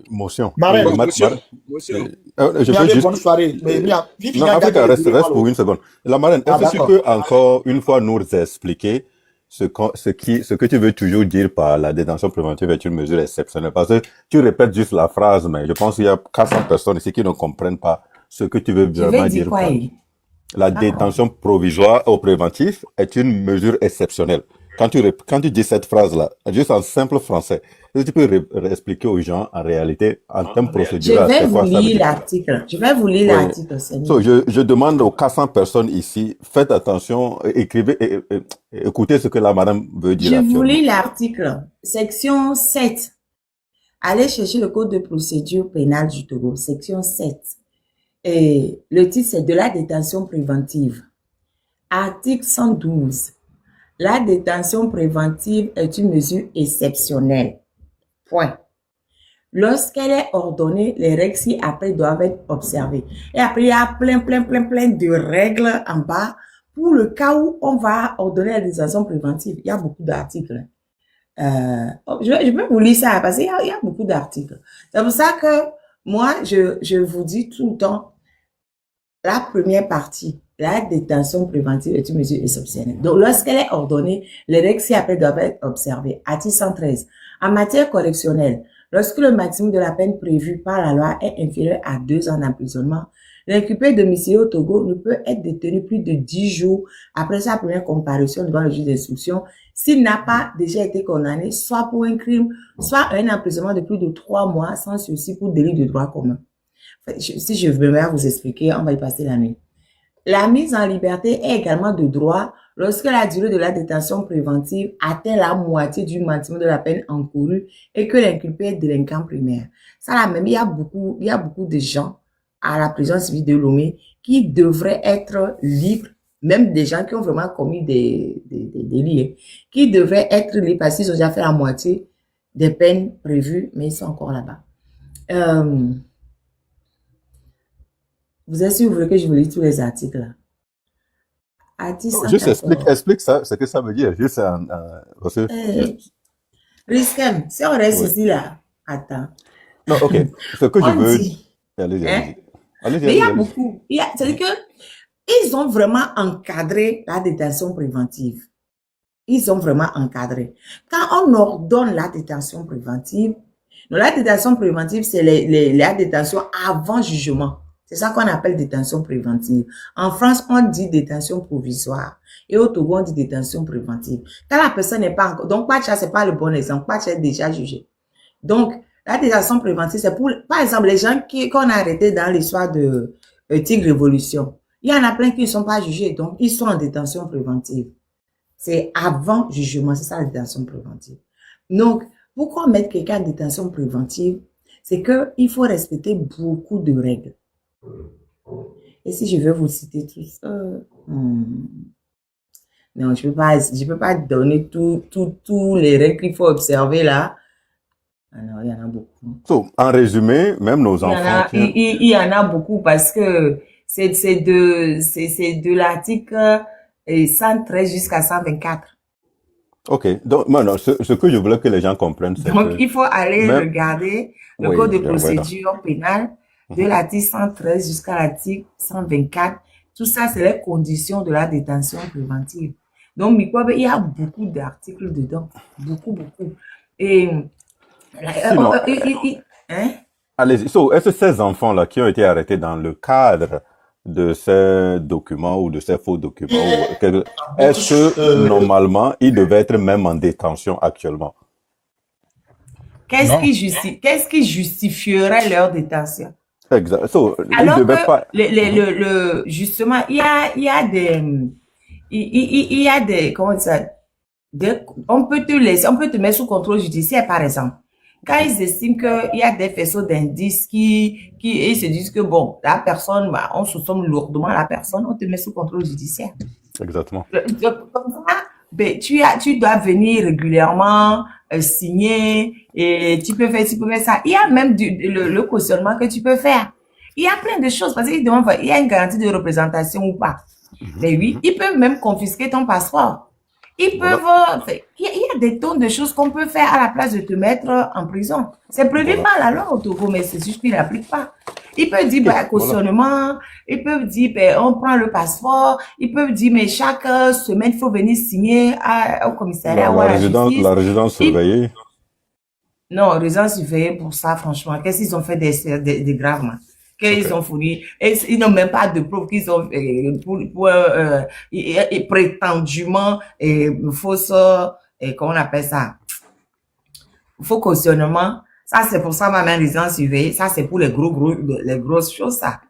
Motion. Marraine. Je veux juste... bonne soirée. Non, Africa, reste pour une seconde. La marraine, est-ce que tu peux encore une fois nous expliquer ce que tu veux toujours dire par la détention préventive est une mesure exceptionnelle? Parce que tu répètes juste la phrase, mais je pense qu'il y a 400 personnes ici qui ne comprennent pas ce que tu veux vraiment dire. Quoi, la détention provisoire ou préventive est une mesure exceptionnelle. Quand tu dis cette phrase-là, juste en simple français, est-ce que tu peux expliquer aux gens, en réalité, en termes procéduraux, je vais vous lire l'article. Je demande aux 400 personnes ici, faites attention, écrivez, écoutez ce que la madame veut dire. Je vous lis l'article. Section 7. Allez chercher le code de procédure pénale du Togo. Section 7. Et le titre, c'est de la détention préventive. Article 112. La détention préventive est une mesure exceptionnelle. Point. Lorsqu'elle est ordonnée, les règles ci-après doivent être observées. Et après, il y a plein de règles en bas pour le cas où on va ordonner la détention préventive. Il y a beaucoup d'articles. Je peux vous lire ça parce qu'il y a beaucoup d'articles. C'est pour ça que moi, je vous dis tout le temps, la première partie, la détention préventive est une mesure exceptionnelle. Donc, lorsqu'elle est ordonnée, les règles ci-après doivent être observées. Article 113. En matière correctionnelle, lorsque le maximum de la peine prévue par la loi est inférieur à 2 ans d'emprisonnement, l'inculpé domicilié au Togo ne peut être détenu plus de 10 jours après sa première comparution devant le juge d'instruction s'il n'a pas déjà été condamné soit pour un crime, soit un emprisonnement de plus de 3 mois sans sursis pour délit de droit commun. Si je veux bien vous expliquer, on va y passer la nuit. La mise en liberté est également de droit lorsque la durée de la détention préventive atteint la moitié du maximum de la peine encourue et que l'inculpé est délinquant primaire. Ça là même, il y a beaucoup de gens à la prison civile de Lomé qui devraient être libres, même des gens qui ont vraiment commis des délits, qui devraient être libres parce qu'ils ont déjà fait la moitié des peines prévues, mais ils sont encore là-bas. Vous êtes sûr, vous voulez que je vous lise tous les articles là? Article Juste 114. explique ça, ce que ça veut dire. Juste parce que, Riskem, si on reste oui. ici là, attends. Non, ok. Ce que je On veux, dit, allez-y, hein? allez-y. Mais il y a Allez-y. beaucoup. C'est-à-dire que ils ont vraiment encadré la détention préventive. Ils ont vraiment encadré. Quand on ordonne la détention préventive, donc la détention préventive, c'est la détention avant jugement. C'est ça qu'on appelle détention préventive. En France, on dit détention provisoire. Et au Togo, on dit détention préventive. Quand la personne n'est pas encore... Donc, Pacha, c'est pas le bon exemple. Pacha est déjà jugé. Donc, la détention préventive, c'est pour... Par exemple, les gens qu'on a arrêtés dans l'histoire de Tigre Révolution. Il y en a plein qui ne sont pas jugés. Donc, ils sont en détention préventive. C'est avant jugement. C'est ça la détention préventive. Donc, pourquoi mettre quelqu'un en détention préventive? C'est qu'il faut respecter beaucoup de règles. Et si je veux vous citer tout ça, non, je peux pas donner tous les règles qu'il faut observer là. Ah non, il y en a beaucoup. So, en résumé, même nos enfants. Il y en a beaucoup parce que c'est de l'article 113 jusqu'à 124. Ok. Donc, non, ce que je voulais que les gens comprennent, c'est Donc, que il faut aller même, regarder le oui, code de voilà. procédure pénale de l'article 113 jusqu'à l'article 124. Tout ça, c'est les conditions de la détention préventive. Donc, il y a beaucoup d'articles dedans. Beaucoup. Et, Sinon, hein? allez-y. So, est-ce que ces enfants-là qui ont été arrêtés dans le cadre de ces documents ou de ces faux documents, est-ce que normalement, ils devaient être même en détention actuellement? Qu'est-ce qui justifierait leur détention? Exact. So, Alors ils devaient que pas. justement, il y a des, comment dire ça, on peut te mettre sous contrôle judiciaire, par exemple. Quand ils estiment qu'il y a des faisceaux d'indices ils se disent que bon, la personne, on soupçonne lourdement la personne, on te met sous contrôle judiciaire. Exactement. Comme ça, ben, tu dois venir régulièrement signer et tu peux faire ça. Il y a même le cautionnement que tu peux faire. Il y a plein de choses parce qu'il y a une garantie de représentation ou pas. Mais oui, ils peuvent même confisquer ton passeport. Ils peuvent, il y a des tonnes de choses qu'on peut faire à la place de te mettre en prison. C'est prévu par la loi au Togo, mais c'est juste qu'ils n'appliquent pas. Ils peuvent dire, cautionnement. Ils peuvent dire, on prend le passeport. Ils peuvent dire, mais chaque semaine, il faut venir signer au commissariat ou à la justice. La résidence surveillée. Non, résidence surveillée pour ça, franchement. Qu'est-ce qu'ils ont fait des gravement? Qu'ils ont fourni, et ils n'ont même pas de preuves qu'ils ont prétendument fausse, comment on appelle ça, faux cautionnement. Ça c'est pour ça ma main résidence surveillée. Ça c'est pour les grosses choses ça.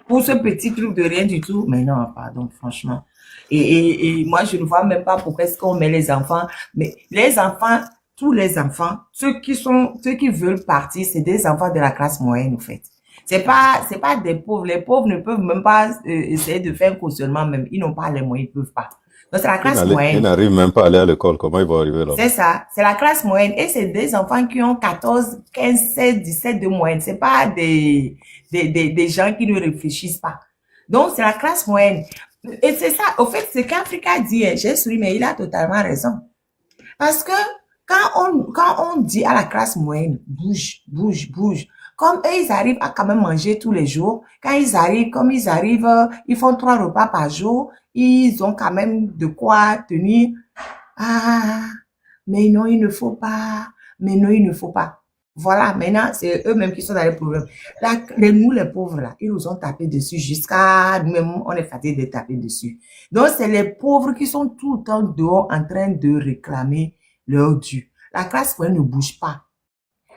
Pour ce petit truc de rien du tout, mais non, pardon, franchement. Et moi je ne vois même pas pourquoi est-ce qu'on met les enfants. Mais les enfants, tous les enfants, ceux qui veulent partir, c'est des enfants de la classe moyenne en fait. C'est pas des pauvres. Les pauvres ne peuvent même pas essayer de faire un cautionnement même. Ils n'ont pas les moyens, ils peuvent pas. Donc c'est la classe moyenne. Ils n'arrivent même pas à aller à l'école. Comment ils vont arriver là? C'est ça. C'est la classe moyenne. Et c'est des enfants qui ont 14, 15, 16, 17 de moyenne. C'est pas des gens qui ne réfléchissent pas. Donc c'est la classe moyenne. Et c'est ça. Au fait, c'est qu'Africa dit, j'ai souri, mais il a totalement raison. Parce que quand on dit à la classe moyenne, bouge. Comme eux, ils arrivent à quand même manger tous les jours. Quand ils arrivent, ils font 3 repas par jour. Ils ont quand même de quoi tenir. Ah, mais non, il ne faut pas. Voilà, maintenant, c'est eux-mêmes qui sont dans les problèmes. Là, nous, les pauvres, là, ils nous ont tapé dessus jusqu'à nous-mêmes, on est fatigués de taper dessus. Donc, c'est les pauvres qui sont tout le temps dehors en train de réclamer leur dû. La classe moyenne ne bouge pas.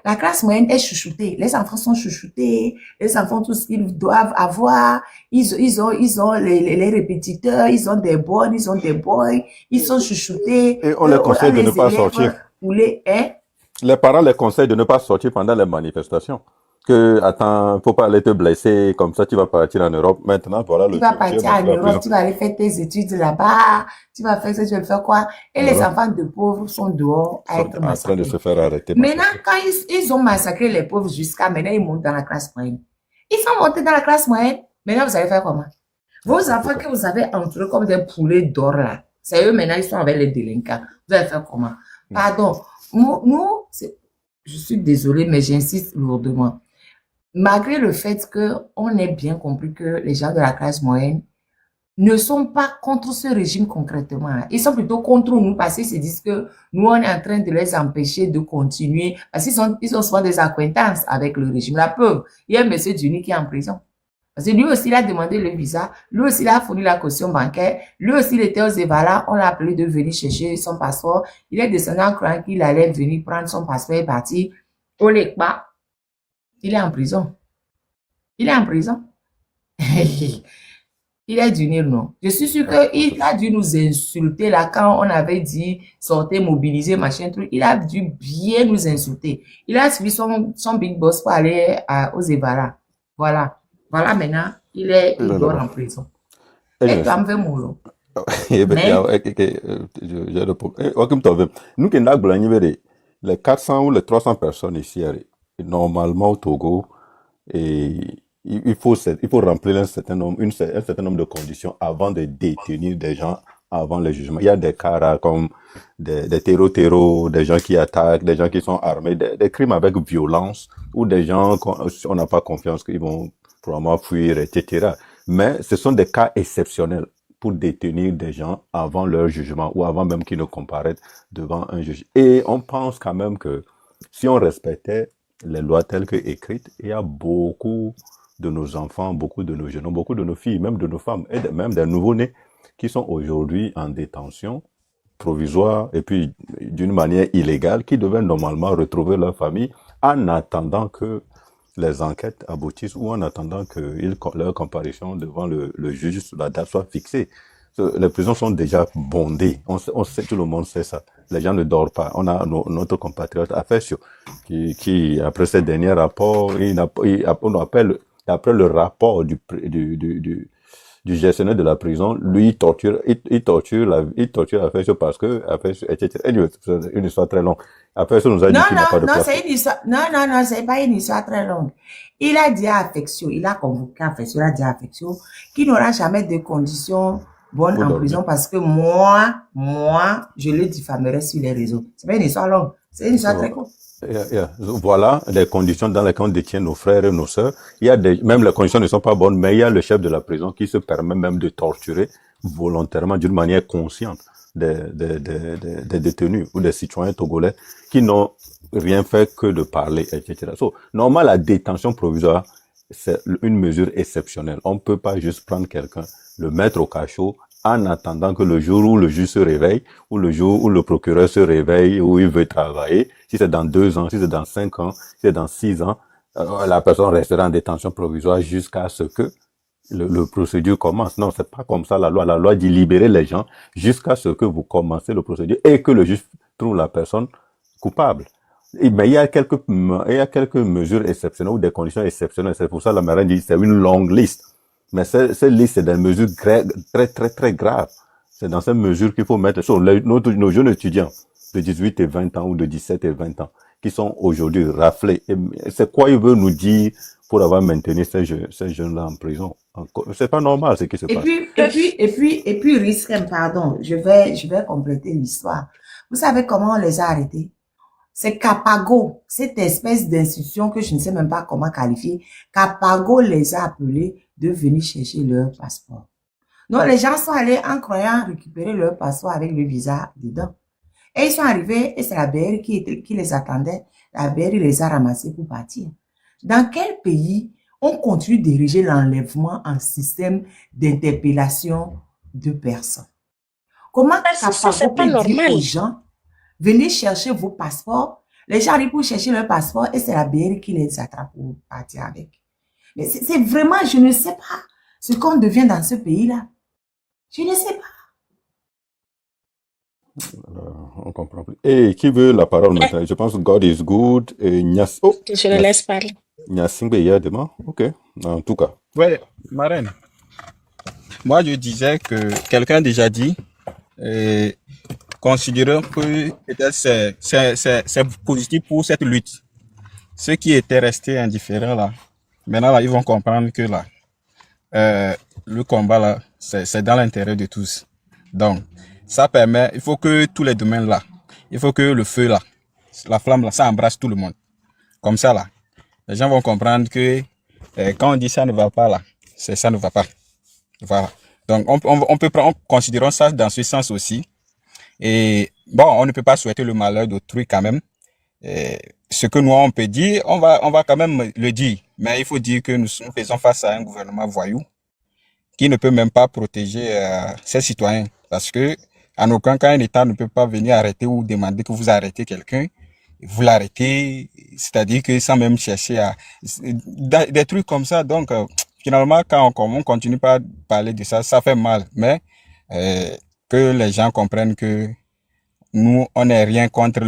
La classe moyenne est chouchoutée. Les enfants sont chouchoutés. Les enfants, tout ce qu'ils doivent avoir. Ils ont les répétiteurs. Ils ont des bonnes, ils ont des boys. Ils sont chouchoutés. Et on les conseille de ne pas élèves, sortir. hein? Les parents les conseillent de ne pas sortir pendant les manifestations. Que, attends, faut pas aller te blesser, comme ça tu vas partir en Europe. Maintenant, voilà Tu vas partir en Europe, tu vas aller faire tes études là-bas, tu vas faire ça, tu vas faire quoi? Et les enfants de pauvres sont dehors à être en train de massacrés. se faire arrêter. Maintenant, quand ils ont massacré les pauvres jusqu'à maintenant, ils montent dans la classe moyenne. Ils sont montés dans la classe moyenne. Maintenant, vous allez faire comment? Vos enfants que vous avez entourés comme des poulets d'or là, c'est eux maintenant, ils sont avec les délinquants. Vous allez faire comment? Pardon. Nous, je suis désolée, mais j'insiste lourdement. Malgré le fait qu'on ait bien compris que les gens de la classe moyenne ne sont pas contre ce régime concrètement. Ils sont plutôt contre nous parce qu'ils se disent que nous, on est en train de les empêcher de continuer. Parce qu'ils ont souvent des acquaintances avec le régime. La preuve, il y a un monsieur Duni qui est en prison. Parce que lui aussi, il a demandé le visa. Lui aussi, il a fourni la caution bancaire. Lui aussi, il était aux Evala. On l'a appelé de venir chercher son passeport. Il est descendu en croyant qu'il allait venir prendre son passeport et partir au Lekba. Il est en prison. Il est en prison. Il a dû dire non. Je suis sûr qu'il a dû nous insulter là quand on avait dit sortez, mobiliser, machin, truc. Il a dû bien nous insulter. Il a suivi son big boss pour aller aux Evara. Voilà. Voilà maintenant, il dort en prison. Et tu en veux mon Nous, les 400 ou les 300 personnes ici, normalement au Togo, et il faut remplir un certain nombre de conditions avant de détenir des gens avant le jugement. Il y a des cas rares comme des terreaux, des gens qui attaquent, des gens qui sont armés, des crimes avec violence, ou des gens on n'a pas confiance qu'ils vont probablement fuir, etc. Mais ce sont des cas exceptionnels pour détenir des gens avant leur jugement ou avant même qu'ils ne comparaissent devant un juge. Et on pense quand même que si on respectait les lois telles que écrites, il y a beaucoup de nos enfants, beaucoup de nos jeunes, beaucoup de nos filles, même de nos femmes, et même des nouveaux-nés qui sont aujourd'hui en détention provisoire et puis d'une manière illégale, qui devaient normalement retrouver leur famille en attendant que les enquêtes aboutissent ou en attendant que leur comparution devant le juge, la date soit fixée. Les prisons sont déjà bondées. On sait, tout le monde sait ça. Les gens ne dorment pas. On a notre compatriote Afesio qui après ces derniers rapports, après le rapport du gestionnaire de la prison, lui il torture Afesio parce que Afesio, etc. Anyway, c'est une histoire très longue. Afesio nous a dit qu'il n'a pas de place. C'est une histoire. Non, c'est pas une histoire très longue. Il a dit à Afesio, il a convoqué Afesio, il a dit à Afesio qu'il n'aura jamais de conditions bonnes en prison parce que moi, je le diffamerai sur les réseaux. C'est pas une histoire longue. C'est une histoire très courte. Voilà les conditions dans lesquelles on détient nos frères et nos sœurs. Même les conditions ne sont pas bonnes, mais il y a le chef de la prison qui se permet même de torturer volontairement, d'une manière consciente, des détenus ou des citoyens togolais qui n'ont rien fait que de parler, etc. Normalement, la détention provisoire, c'est une mesure exceptionnelle. On ne peut pas juste prendre quelqu'un, le mettre au cachot, en attendant que le jour où le juge se réveille, ou le jour où le procureur se réveille, où il veut travailler, si c'est dans 2 ans, si c'est dans 5 ans, si c'est dans 6 ans, la personne restera en détention provisoire jusqu'à ce que le procédure commence. Non, c'est pas comme ça la loi. La loi dit libérer les gens jusqu'à ce que vous commencez le procédure et que le juge trouve la personne coupable. Mais il y a quelques mesures exceptionnelles ou des conditions exceptionnelles. C'est pour ça que la marine dit c'est une longue liste. Mais cette liste, c'est des mesures très, très, très graves. C'est dans ces mesures qu'il faut mettre sur nos jeunes étudiants de 18 et 20 ans ou de 17 et 20 ans qui sont aujourd'hui raflés. C'est quoi il veut nous dire pour avoir maintenu ces jeunes-là en prison? C'est pas normal ce qui se passe. Et puis, risque, pardon, je vais compléter l'histoire. Vous savez comment on les a arrêtés? C'est Capago, cette espèce d'institution que je ne sais même pas comment qualifier. Capago les a appelés de venir chercher leur passeport. Donc, les gens sont allés en croyant récupérer leur passeport avec le visa dedans. Et ils sont arrivés et c'est la BR qui les attendait. La BR les a ramassés pour partir. Dans quel pays on continue d'ériger l'enlèvement en système d'interpellation de personnes? Comment Capago peut dire aux gens, venez chercher vos passeports, Les gens arrivent pour chercher leur passeport et c'est la BR qui les attrape pour partir avec. Mais c'est vraiment, je ne sais pas ce qu'on devient dans ce pays-là. Je ne sais pas. On comprend plus. Et qui veut la parole maintenant? Je pense que God is good. Et Je le laisse parler. Nyasingbe hier demain. Ok. En tout cas. Ouais, Marraine. Moi, je disais que quelqu'un a déjà dit, considérons que peut-être c'est positif pour cette lutte. Ceux qui étaient restés indifférents là, maintenant là, ils vont comprendre que là, le combat là, c'est dans l'intérêt de tous. Donc, ça permet, il faut que tous les domaines là, il faut que le feu là, la flamme là, ça embrasse tout le monde. Comme ça là, les gens vont comprendre que quand on dit ça ne va pas là, c'est ça ne va pas. Voilà. Donc, on peut prendre, considérons ça dans ce sens aussi. Et bon, on ne peut pas souhaiter le malheur d'autrui quand même. Ce que nous, on peut dire, on va quand même le dire. Mais il faut dire que nous faisons face à un gouvernement voyou qui ne peut même pas protéger ses citoyens. Parce que, en aucun cas, un État ne peut pas venir arrêter ou demander que vous arrêtez quelqu'un. Vous l'arrêtez, c'est-à-dire que sans même chercher à... Des trucs comme ça, donc... Finalement, quand on continue pas à parler de ça, ça fait mal. Mais que les gens comprennent que nous, on n'est rien contre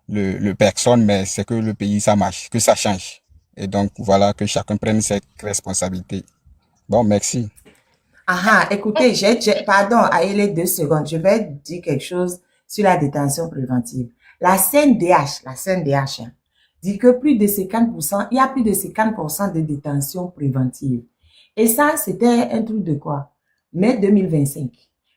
le personne, mais c'est que le pays, ça marche, que ça change. Et donc, voilà, que chacun prenne ses responsabilités. Bon, merci. Écoutez, pardon, allez 2 secondes. Je vais dire quelque chose sur la détention préventive. La CNDH, hein, dit que il y a plus de 50% de détention préventive. Et ça, c'était un truc de quoi? Mai 2025.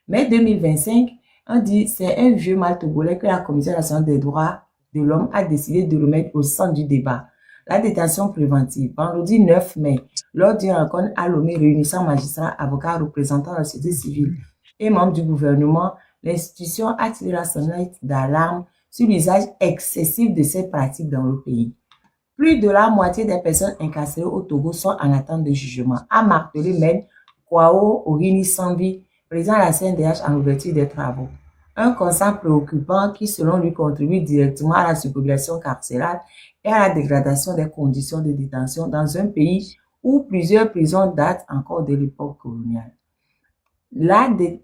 Mai 2025, on dit c'est un vieux mal togolais que la Commission nationale des droits de l'homme a décidé de remettre au centre du débat. La détention préventive. Vendredi 9 mai, lors d'une rencontre à Lomé réunissant magistrats, avocats, représentants de la société civile et membres du gouvernement, l'institution a tiré la sonnette d'alarme sur l'usage excessif de ces pratiques dans le pays. Plus de la moitié des personnes incarcérées au Togo sont en attente de jugement, a martelé Maître Kwao Orini Sambi, président de la CNDH en ouverture des travaux. Un constat préoccupant qui, selon lui, contribue directement à la surpopulation carcérale et à la dégradation des conditions de détention dans un pays où plusieurs prisons datent encore de l'époque coloniale.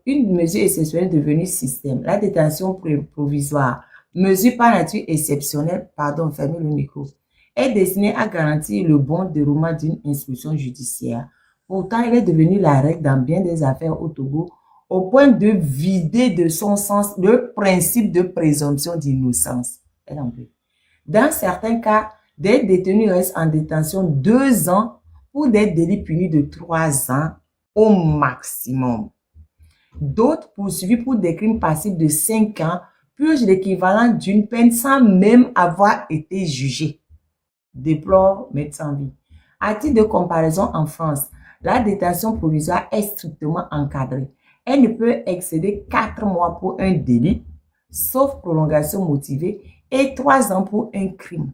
Une mesure exceptionnelle devenue système, la détention provisoire, mesure par nature exceptionnelle, fermez le micro, est destinée à garantir le bon déroulement d'une instruction judiciaire. Pourtant, elle est devenue la règle dans bien des affaires au Togo, au point de vider de son sens le principe de présomption d'innocence. Dans certains cas, des détenus restent en détention 2 ans pour des délits punis de 3 ans au maximum. D'autres poursuivis pour des crimes passibles de 5 ans purgent l'équivalent d'une peine sans même avoir été jugés. Déplore Maître Sambi. À titre de comparaison, en France, la détention provisoire est strictement encadrée. Elle ne peut excéder 4 mois pour un délit, sauf prolongation motivée, et 3 ans pour un crime.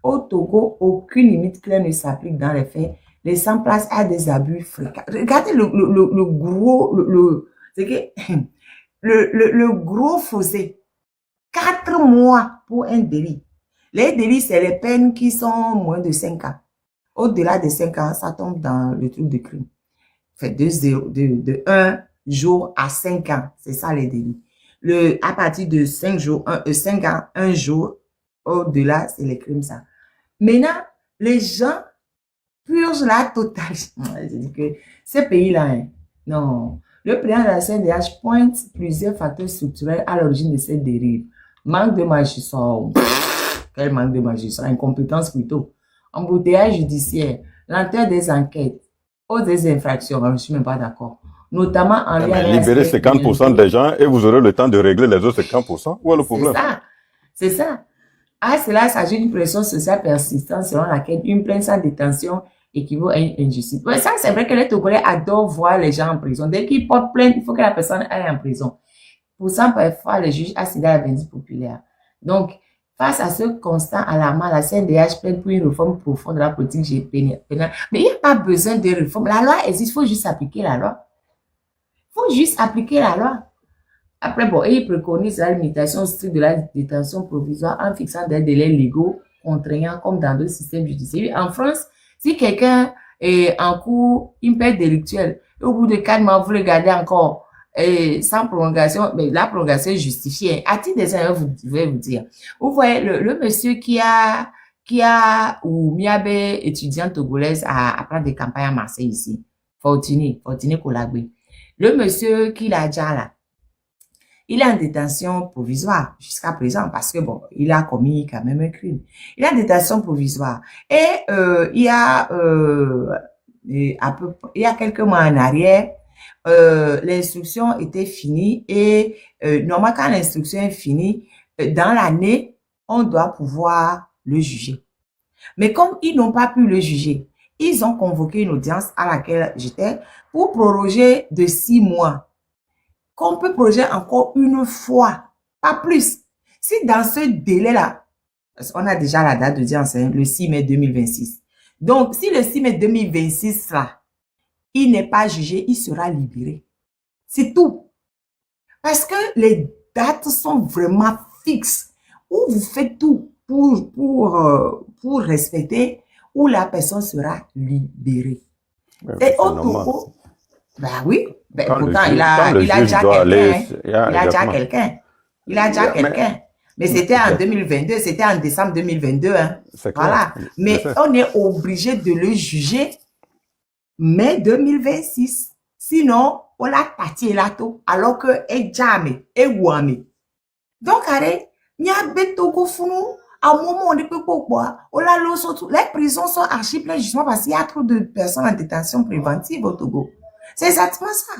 Au Togo, aucune limite claire ne s'applique dans les faits, laissant place à des abus fréquents. Regardez le gros fossé. 4 mois pour un délit. Les délits, c'est les peines qui sont moins de 5 ans. Au-delà de 5 ans, ça tombe dans le truc de crime. Fait de 1 jour à 5 ans. C'est ça les délits. À partir de 5 ans, 1 jour, au-delà, c'est les crimes, ça. Maintenant, les gens purgent la totalité. Je dis que ce pays-là, hein, non. Le président de la CNDH pointe plusieurs facteurs structurels à l'origine de cette dérive. Manque de magistrats. Quel manque de magistrats? Incompétence plutôt. Embouteillage judiciaire. Lenteur des enquêtes. Hausse des infractions. Je ne suis même pas d'accord. Notamment en lien avec... Libérez 50% des gens et vous aurez le temps de régler les autres 50%. Où est le problème? C'est ça. À cela s'ajoute une pression sociale persistante selon laquelle une plainte sans détention équivaut à une injustice. Ouais, ça, c'est vrai que les Togolais adorent voir les gens en prison. Dès qu'ils portent plainte, il faut que la personne aille en prison. Pour ça, parfois, les juges accèdent à la vindicte populaire. Donc, face à ce constat alarmant, la CNDH plaide pour une réforme profonde de la politique pénale. Mais il n'y a pas besoin de réforme. La loi existe, il faut juste appliquer la loi. Il faut juste appliquer la loi. Après, bon, et il préconise la limitation stricte de la détention provisoire en fixant des délais légaux contraignants comme dans d'autres systèmes judiciaires. En France, si quelqu'un est en cours une peine délictuelle, au bout de 4 mois, vous le gardez encore sans prolongation, mais la prolongation est justifiée. À titre d'exemple, je vais vous dire. Vous voyez, le monsieur ou Miabe, étudiante togolaise, à prendre des campagnes à Marseille ici. Fortuné Kolagbe. Le monsieur qui l'a déjà là, il est en détention provisoire jusqu'à présent parce que bon, il a commis quand même un crime. Il est en détention provisoire. Et il y a quelques mois en arrière, l'instruction était finie et normalement quand l'instruction est finie, dans l'année, on doit pouvoir le juger. Mais comme ils n'ont pas pu le juger, ils ont convoqué une audience à laquelle j'étais pour proroger de 6 mois. Qu'on peut proroger encore une fois, pas plus. Si dans ce délai-là, on a déjà la date d'audience, hein, le 6 mai 2026. Donc, si le 6 mai 2026, là, il n'est pas jugé, il sera libéré. C'est tout. Parce que les dates sont vraiment fixes. Ou vous faites tout pour respecter, ou la personne sera libérée. Et au Togo, ben oui, ben pourtant il a déjà quelqu'un. Il a déjà quelqu'un. Mais c'était en 2022, c'était en décembre 2022. Hein. Voilà. Mais on est obligé de le juger mai 2026. Sinon, on l'a tâté là-tout, alors que est jamais, est ouame. Donc, allez, il y a des Togo founou. À un moment, on ne peut pas boire. Les prisons sont archi pleines justement parce qu'il y a trop de personnes en détention préventive au Togo. C'est exactement ça.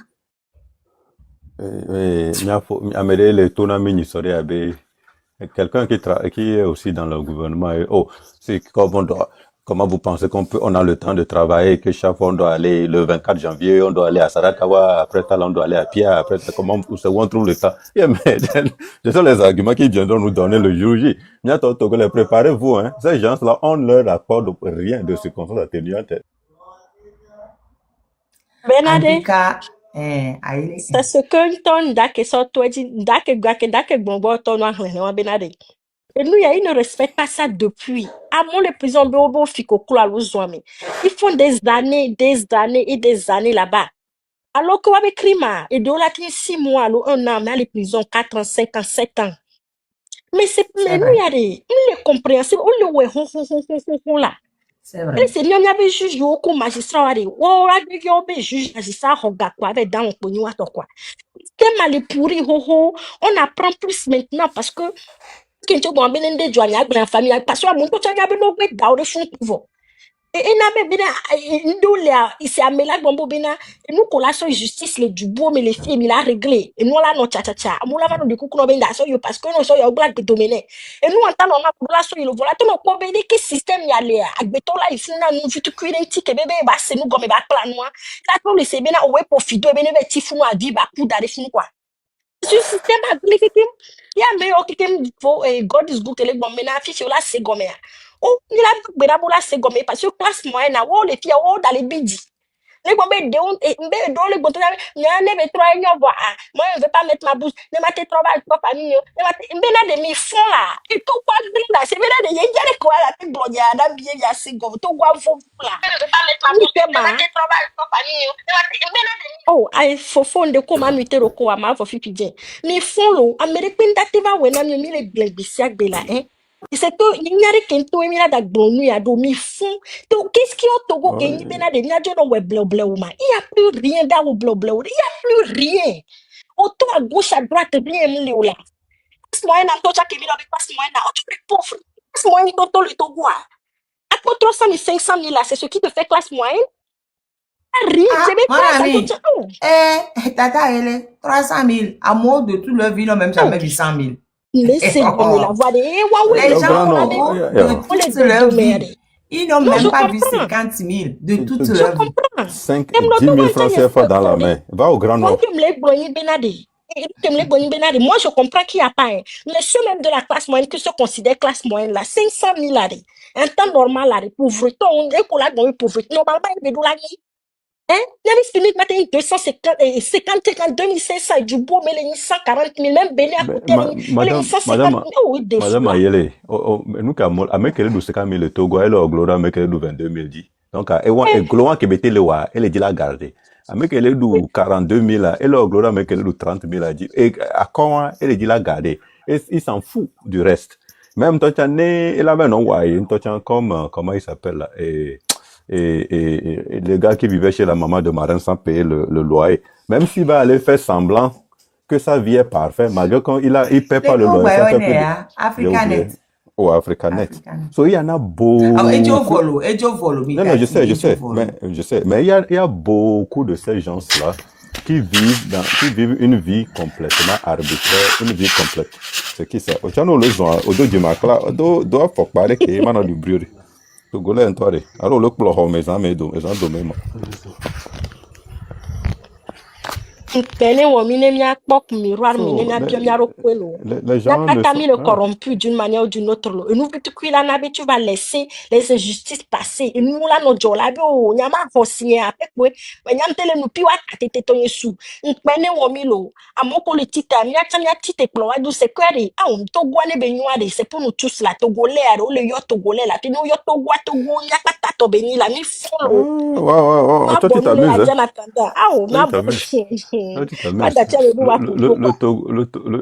Quelqu'un qui est aussi dans le gouvernement. C'est comment vous pensez on a le temps de travailler, que chaque fois on doit aller le 24 janvier, on doit aller à Sarakawa, après ça on doit aller à Pia, après ça où on trouve le temps. Yeah, mais ce sont les arguments qui viendront nous donner le jour J. Préparez-vous, hein. Ces gens-là, on leur accorde rien de circonstances atténuantes. En tout cas, c'est ce que ton dake so toi dit dake gbonbo ton noir Benade. Et nous, il ne respectent pas ça depuis. À mon les prisons Bobo Fiko Kula Luzwami. Ils font des années et des années là-bas. Alors que avec Krima, et de là, 6 mois, 1 an, mais les prisons 4 ans, 5 ans, 7 ans. Mais c'est nous, il y a des compréhensibles. On le ouais, là. C'est vrai. Et c'est lui, on avait juge au coup magistrat, on a juge magistrat, on a quoi avec dans le pognon, quoi. C'est mal pourri, on apprend plus maintenant parce que kincho bon benende joanya gbe famille parce que mon to nya be no gbe da o fun pouvo et na be bina ndole a isi amela gbombo bina nous collation justice le dubo mais les filles il a réglé et nous là no cha mo la va no de kuku no benda so yo parce que no so yo black dominer et nous entend on a collation il vola to no ko be que système ya le agbeto la ifuna nous fitu currency ke bebe ba se nous gomme ba plan noir la to le se bina o we profido be ne be ti funu avi ba ku da funu quoi ce système a glissé. Il y a meilleur qui God is good tele gomme na fifi la se gomme. Oh, il a bera bola se gomme parce que classe moyenne na les filles dans les bidi. Les gomme de on et mbe do les boto na ne be trois nyo boa. Moi je vais pas mettre ma bouche. Ne mate travail pas famille. Ne mate mbe na de mi fond là. Et tout quoi là, c'est vrai de yengere quoi la te bloya da bien ya se gomme. To gwa fo là. Ne vais pas mettre ma bouche. Ne mate travail pas famille. Ne mate mbe na de oh, ai fofo de ko ma nuité roko ama fo fifi bien. Ni fond lo American dativa we na mi le blebisia gbe là hein. C'est que il n'y a rien qui est là dans ya do mi fond. Donc qu'est-ce qui au Togo que ni bena de ni adjo no we bleu il y a plus rien dans au bleu il y a plus rien. Autant à gauche à droite rien m'le là. Passe moyen na to cha ke bi do passe moyen na auto les pauvres. Passe moyen dans le Togo. À quoi 300 000 500 000 là, c'est ce qui te fait classe moyenne. Rien, c'est même pas ça. Tata, elle est 300 000. À moi, de toute leur vie, non, même jamais vu 100 000. Mais c'est comme la voix des les gens, de toute leur vie, ils n'ont même pas vu 50 000 de toute leur vie. 10 000 francs CFA dans la main. Va au Grand Nord. Moi, je comprends qu'il n'y a pas. Mais ceux même de la classe moyenne qui se considèrent classe moyenne, là, 500 000 un temps normal, là, pauvreté, on est pour la pauvreté. Normalement, il y a Hein? Il y a fini de mettre 250, 50, 2500 et du beau, mais les 140 000, même Béni à Mais, côté, les 150 000, oui, des fous Madame là. Ayele, nous, à mekele du 50 000 le Togo, elle a glora, mekele du 22 000 dit. Donc, et gloire qui bête le wa, elle dit la garder. À mekele du 42 000, elle a glora, mekele du 30 000 dit. Et à quand, elle dit la garder. Et il s'en fout du reste. Même toi, elle avait non, ouais, toi, comme, comment il s'appelle là, et le gars qui vivait chez la maman de Marin sans payer le loyer. Même s'il va aller faire semblant que sa vie est parfaite, malgré qu'il paie pas le loyer. Ça fait plus de... Africanet. Oh, Africanet. So, il y en a beaucoup. Ah, Ejo Volo. Non, je sais. Mais il y a beaucoup de ces gens-là qui vivent une vie complètement arbitraire, une vie complète. C'est qui ça? Au chano le zon, au do du makla, do faut parler que maintenant du bruit. To go là toi. Alors le plo mes amis do domaine. Pene wo mine mia pok miroir mine mia pio mia rokwelo. Les gens T'as mis le corrompu d'une manière ou d'une autre. Et nous, tu vas laisser les injustices passer. Et nous, là, nos jola, on y a ma signé avec moi. Mais y a tele nous piwa katete tonye sou. Pene wo milo. A mon politique, mia tite plan, d'où c'est quoi, ah, on to guane benyuade, c'est pour nous tous là, togolais, ou le yo togolais là, puis nous yo togo, y'a pas ta to beni là, mi follow. Ouais. Toi, tu t'amuses, hein? Ah, on a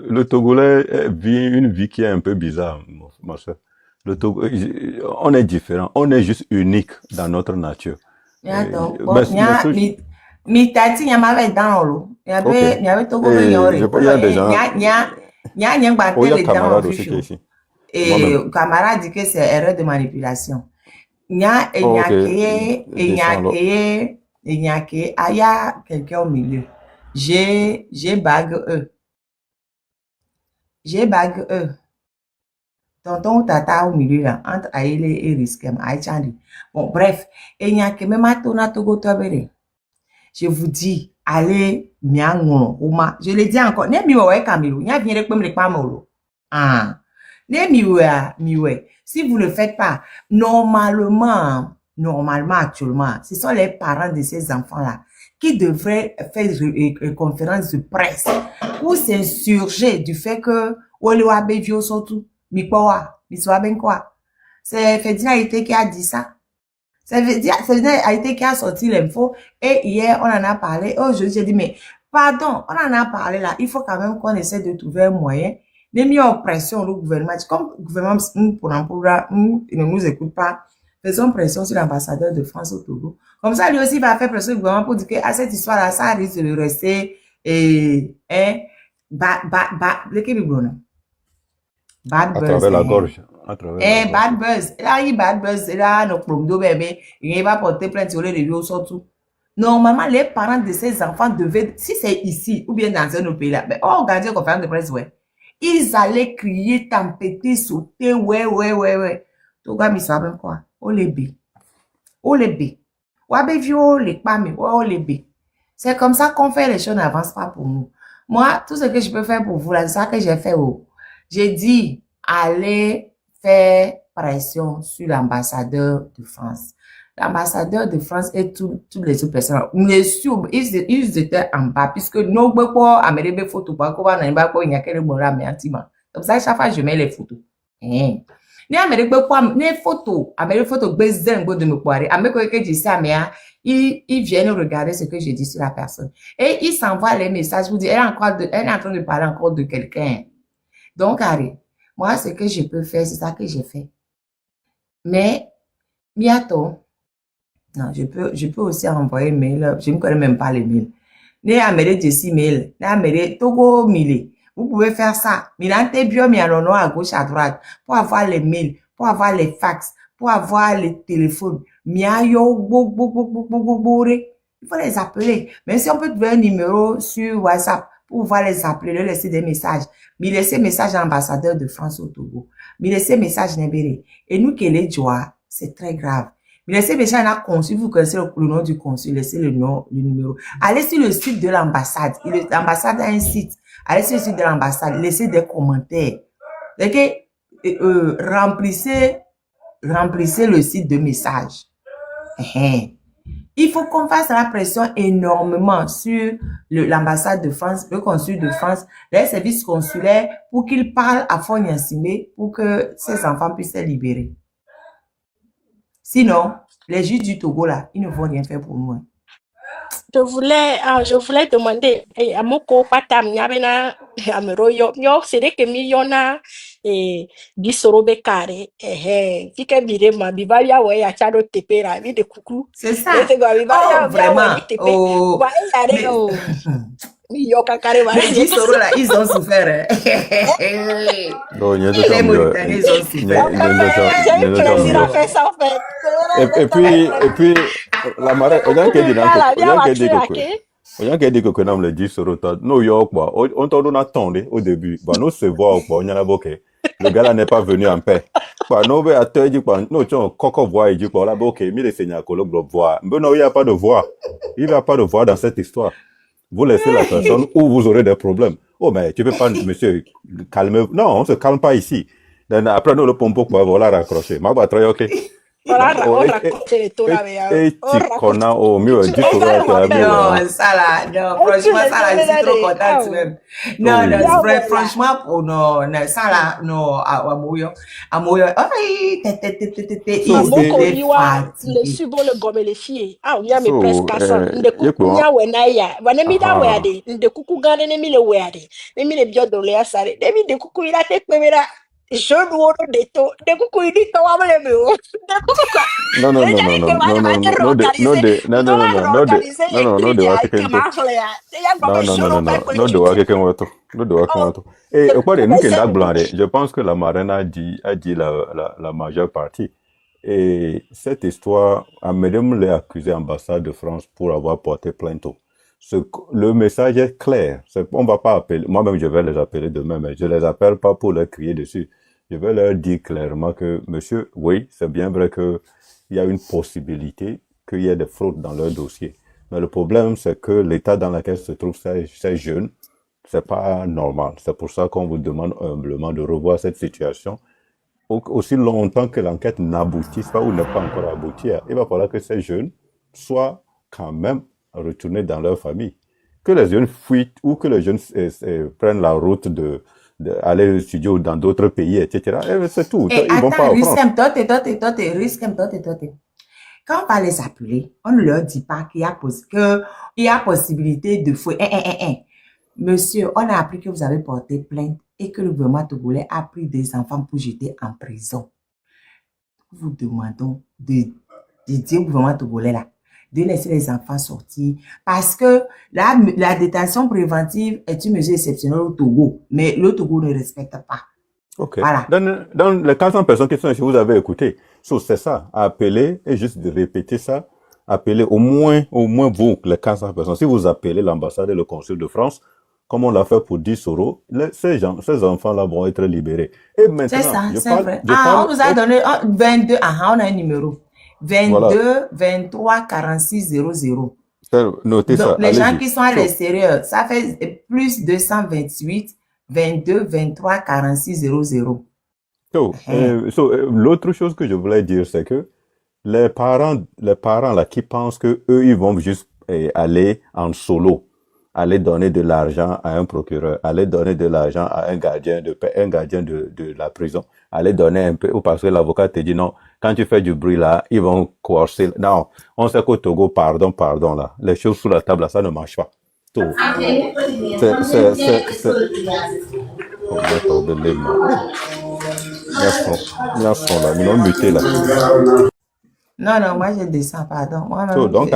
le Togolais vit une vie qui est un peu bizarre, ma soeur. Le Togo, on est différent, on est juste unique dans notre nature. Mi tati nya ma ve dan lo. Mi avait Togo ve yore. Il y a des gens. Nya Oh, il y a les camarades dents aussi qui est ici. Et camarade dit que c'est erreur de manipulation. Nya aya quelqu'un au milieu. J'ai bague E. Tonton ou tata au milieu là, entre Aïle et Riskem, Aïchandi. Bon, bref, et il y a que même à ton Togo Tobere. Je vous dis, allez, miangon, ouma. Je le dis encore, ne miwe Camilo, n'y a bien répondre pas molo. Ah, ne miwe. Si vous ne le faites pas, normalement, actuellement, ce sont les parents de ces enfants-là qui devraient faire une conférence de presse pour s'insurger du fait que Olewa Bevio surtout, c'est Fedina Haïté qui a dit ça. C'est Fedina Haïté qui a sorti l'info et hier on en a parlé. Aujourd'hui j'ai dit mais pardon, on en a parlé là. Il faut quand même qu'on essaie de trouver un moyen de mieux en pression le gouvernement. Comme le gouvernement il ne nous écoute pas, faisons pression sur l'ambassadeur de France au Togo. Comme ça lui aussi va faire pression au gouvernement pour dire que à cette histoire là ça risque de rester bad buzz. À travers la gorge. Bad buzz. Bad buzz. Là, nos promodo bébé. Il va porter plainte sur les reviews surtout. Normalement, les parents de ces enfants devaient, si c'est ici ou bien dans un autre pays là, mais organiser une conférence de presse, ouais. Ils allaient crier, tempêter, sauter, ouais. Tout gars, mais ça va même quoi? Oh les B. Ouais, vio, les pâmes, oh les B. C'est comme ça qu'on fait les choses n'avancent pas pour nous. Moi, tout ce que je peux faire pour vous, là, c'est ça que j'ai fait. J'ai dit, allez faire pression sur l'ambassadeur de France. L'ambassadeur de France et toutes les autres personnes. Ils étaient en bas, puisque nous, Amérique photo, comme ça, chaque fois, je mets les photos. Les Amérique photos, de me poirer. Ils viennent regarder ce que je dis sur la personne. Et ils s'envoient les messages pour dire, elle est en train de parler encore de quelqu'un. Donc, allez, moi, ce que je peux faire, c'est ça que j'ai fait. Mais, bientôt, non, je peux aussi envoyer mail. Je ne connais même pas les mails. Né Amérique de 6 mails. Né Amérique Togo Mille. Vous pouvez faire ça. Milante bio, mianono à gauche, à droite. Pour avoir les mails, pour avoir les fax, pour avoir les téléphones. Miayo, il faut les appeler. Même si on peut trouver un numéro sur WhatsApp pour pouvoir les appeler, leur laisser des messages. Mais laisser message à l'ambassadeur de France au Togo. Mais laisser message Nébéré. Et nous qui les joie, c'est très grave. Mais laissez message à consul, vous connaissez le nom du consul, laissez le nom, le numéro. Allez sur le site de l'ambassade. L'ambassade a un site. Allez sur le site de l'ambassade, laissez des commentaires. Remplissez le site de messages. Il faut qu'on fasse la pression énormément sur l'ambassade de France, le consul de France, les services consulaires pour qu'ils parlent à Fonyansime pour que ces enfants puissent être libérés. Sinon, les juges du Togo, là, ils ne vont rien faire pour nous. Je voulais demander à Moko Patam Yabena Ameroyo, c'est vrai que Miliona et Bisorobe Kare, Fika Birema, Bibaya Way, à Chado Tepera, vie de coucou. C'est ça. Oh, vraiment. Oh, mais Bisoro, là, ils ont souffert. Non, il y a Les Mauritaniens, ils ont souffert. J'ai eu plaisir à faire ça, en fait. Et puis, la marée, on a qu'à dire que nous le 10 euros, New York, on t'en attendait au début. Bah, nous se voit, on y en a beaucoup. Le gars là n'est pas venu en paix. Bah, nous, à te dire, nous, tu as encore voix, il dit, là, ok, mais les seigneurs, qu'on le voit. Mais non, il n'y a pas de voix. Il n'y a pas de voix dans cette histoire. Vous laissez la personne où vous aurez des problèmes. Oh, mais tu peux pas, monsieur, calmer. Non, on se calme pas ici. Après, nous, le pompo, voilà, raccrocher. Ma batterie, ok. Voilà, Et tu connais au mieux, dis pour non, ça là, non, franchement, ça là, je suis trop contente même. Non, non, franchement, oh non, ça là, non, amoyo, le subo le gomme les filles. Ah, on y a mes presque ça. De kuku nya wenaya, wanemi da weade, de kuku gane nemi le weade, nemi le bio dole asare, nemi de kuku ira te kwemera. Je dois de to, de kuku iri to amale me o. Non, de Et je pense que la marraine a dit la majeure partie. Et cette histoire, Amédem l'a accusé ambassade de France pour avoir porté plainte. Le message est clair. On va pas appeler, moi-même je vais les appeler demain, mais je les appelle pas pour leur crier dessus. Je vais leur dire clairement que, monsieur, oui, c'est bien vrai que il y a une possibilité qu'il y ait des fraudes dans leur dossier. Mais le problème, c'est que l'état dans lequel se trouvent ces jeunes, c'est pas normal. C'est pour ça qu'on vous demande humblement de revoir cette situation. Aussi longtemps que l'enquête n'aboutisse pas ou n'est pas encore aboutie, il va falloir que ces jeunes soient quand même retournés dans leur famille. Que les jeunes fuient ou que les jeunes prennent la route aller au studio dans d'autres pays, etc. Et c'est tout. Et ils vont pas en France. Quand on va les appeler, on ne leur dit pas qu'il y a possibilité de fouiller. Monsieur, on a appris que vous avez porté plainte et que le gouvernement togolais a pris des enfants pour jeter en prison. Nous vous demandons de dire au gouvernement togolais là, de laisser les enfants sortir parce que la détention préventive est une mesure exceptionnelle au Togo, mais le Togo ne respecte pas. Ok. Voilà. Dans les 400 personnes qui sont chez vous avez écouté. C'est ça. Appeler et juste de répéter ça. Appelez au moins vous, les 400 personnes. Si vous appelez l'ambassade et le consul de France, comme on l'a fait pour 10 euros, ces enfants-là vont être libérés. Et maintenant, c'est ça, c'est vrai. On nous a donné 22, on a un numéro. 22, voilà. 23, 46, 00. Notez donc, ça. Les gens qui sont à l'extérieur, ça fait plus 228, 22, 23, 46, 00. L'autre chose que je voulais dire, c'est que les parents là qui pensent que eux ils vont juste aller en solo, aller donner de l'argent à un procureur, aller donner de l'argent à un gardien de la prison, aller donner un peu, ou parce que l'avocat te dit non, quand tu fais du bruit là, ils vont coercer. Non, on sait qu'au Togo, pardon là, les choses sous la table là, ça ne marche pas. Tout. Non, moi je descends, pardon. Donc,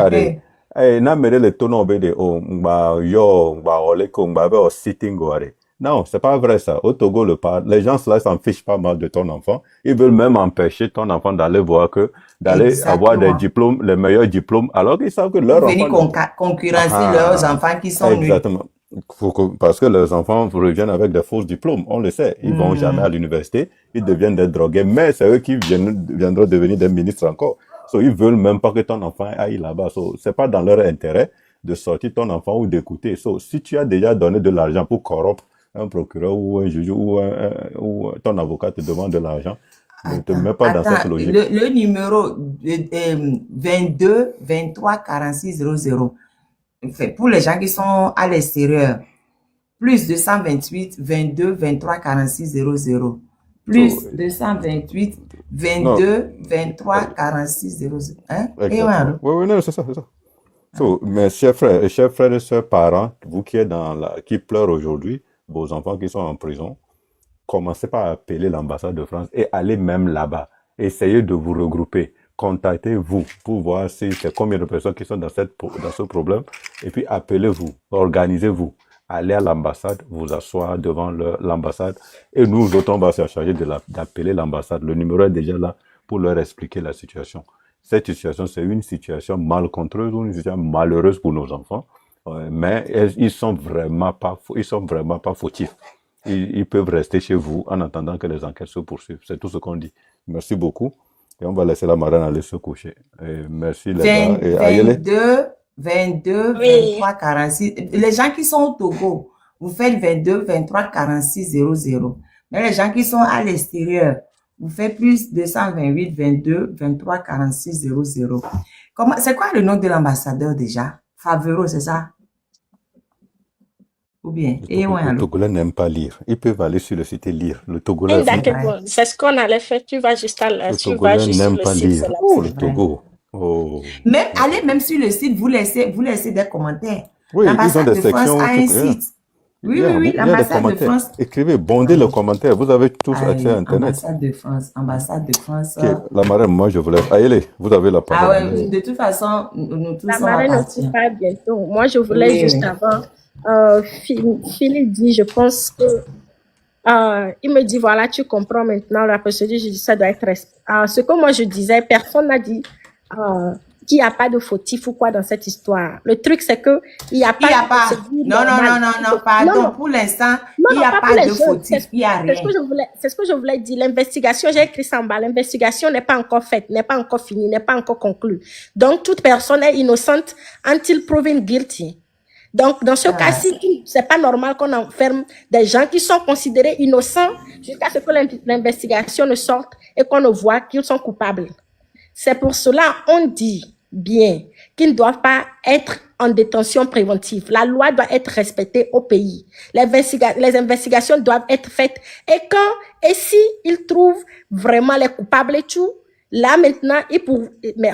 non, c'est pas vrai ça. Au Togo, les gens là s'en fichent pas mal de ton enfant. Ils veulent même empêcher ton enfant d'aller avoir des diplômes, les meilleurs diplômes, alors qu'ils savent que leurs enfants... Venir concurrencer leurs enfants qui sont nuls. Exactement. Parce que les enfants reviennent avec des faux diplômes, on le sait. Ils vont jamais à l'université, ils deviennent des drogués, mais c'est eux qui viendront devenir des ministres encore. Ils veulent même pas que ton enfant aille là-bas. C'est pas dans leur intérêt de sortir ton enfant ou d'écouter. Si tu as déjà donné de l'argent pour corrompre un procureur ou un juge ou ton avocat te demande de l'argent, Ne te mets pas dans cette Attends, logique. le numéro 22 23 46 00. Fait, pour les gens qui sont à l'extérieur, plus 228 22 23 46 00. Plus So, 228 non, 22 23 46 00. Hein? Et exactement. voilà. Oui, oui, non, c'est ça, c'est ça. So, mes chers frères et sœurs parents, vous qui êtes qui pleurent aujourd'hui, vos enfants qui sont en prison, commencez par appeler l'ambassade de France et allez même là-bas. Essayez de vous regrouper. Contactez-vous pour voir si c'est combien de personnes qui sont dans ce problème. Et puis appelez-vous, organisez-vous. Allez à l'ambassade, vous asseoir devant l'ambassade. Et nous autres, on va se charger d'appeler l'ambassade. Le numéro est déjà là pour leur expliquer la situation. Cette situation, c'est une situation malcontreuse ou une situation malheureuse pour nos enfants. Mais ils sont vraiment pas fautifs. Ils peuvent rester chez vous en attendant que les enquêtes se poursuivent. C'est tout ce qu'on dit. Merci beaucoup. Et on va laisser la marraine aller se coucher. Et merci les gars. Et Ayele. 22 Oui. 23 46. Les gens qui sont au Togo, vous faites 22 23 46 00. Mais les gens qui sont à l'extérieur, vous faites plus 228 22 23 46 00. C'est quoi le nom de l'ambassadeur déjà? Favero, c'est ça? Ou bien? Le Togolais n'aime pas lire. Ils peuvent aller sur le site et lire. Le Togolais, C'est ce qu'on allait faire. Tu vas juste le Togolais n'aime pas lire. Le Togo. Oh. Même, allez même sur le site, vous laissez des commentaires. Oui, ils ont des sections. A un site. Oui, l'ambassade de France. Écrivez, bondez le commentaire. Vous avez tous accès à Internet. Ambassade de France. Okay. La marraine, moi je vous laisse. Ayele, vous avez la parole. Ah ouais, de toute façon, nous tous la marraine aussi pas bientôt. Moi, je voulais juste avant. Philippe dit, je pense que il me dit, voilà, tu comprends maintenant la procédure judiciaire doit être ce que moi je disais, personne n'a dit qu'il n'y a pas de fautif ou quoi dans cette histoire. Le truc, c'est que il n'y a pas Non, pardon. Pour l'instant, il n'y a pas de fautif, il n'y a rien. C'est ce que je voulais dire. L'investigation, j'ai écrit ça en bas, l'investigation n'est pas encore faite, n'est pas encore finie, n'est pas encore conclue. Donc, toute personne est innocente until proven guilty. Donc, dans ce cas-ci, c'est pas normal qu'on enferme des gens qui sont considérés innocents jusqu'à ce que l'investigation ne sorte et qu'on ne voit qu'ils sont coupables. C'est pour cela on dit bien qu'ils ne doivent pas être en détention préventive. La loi doit être respectée au pays. Les investigations doivent être faites. Et si ils trouvent vraiment les coupables et tout, là maintenant,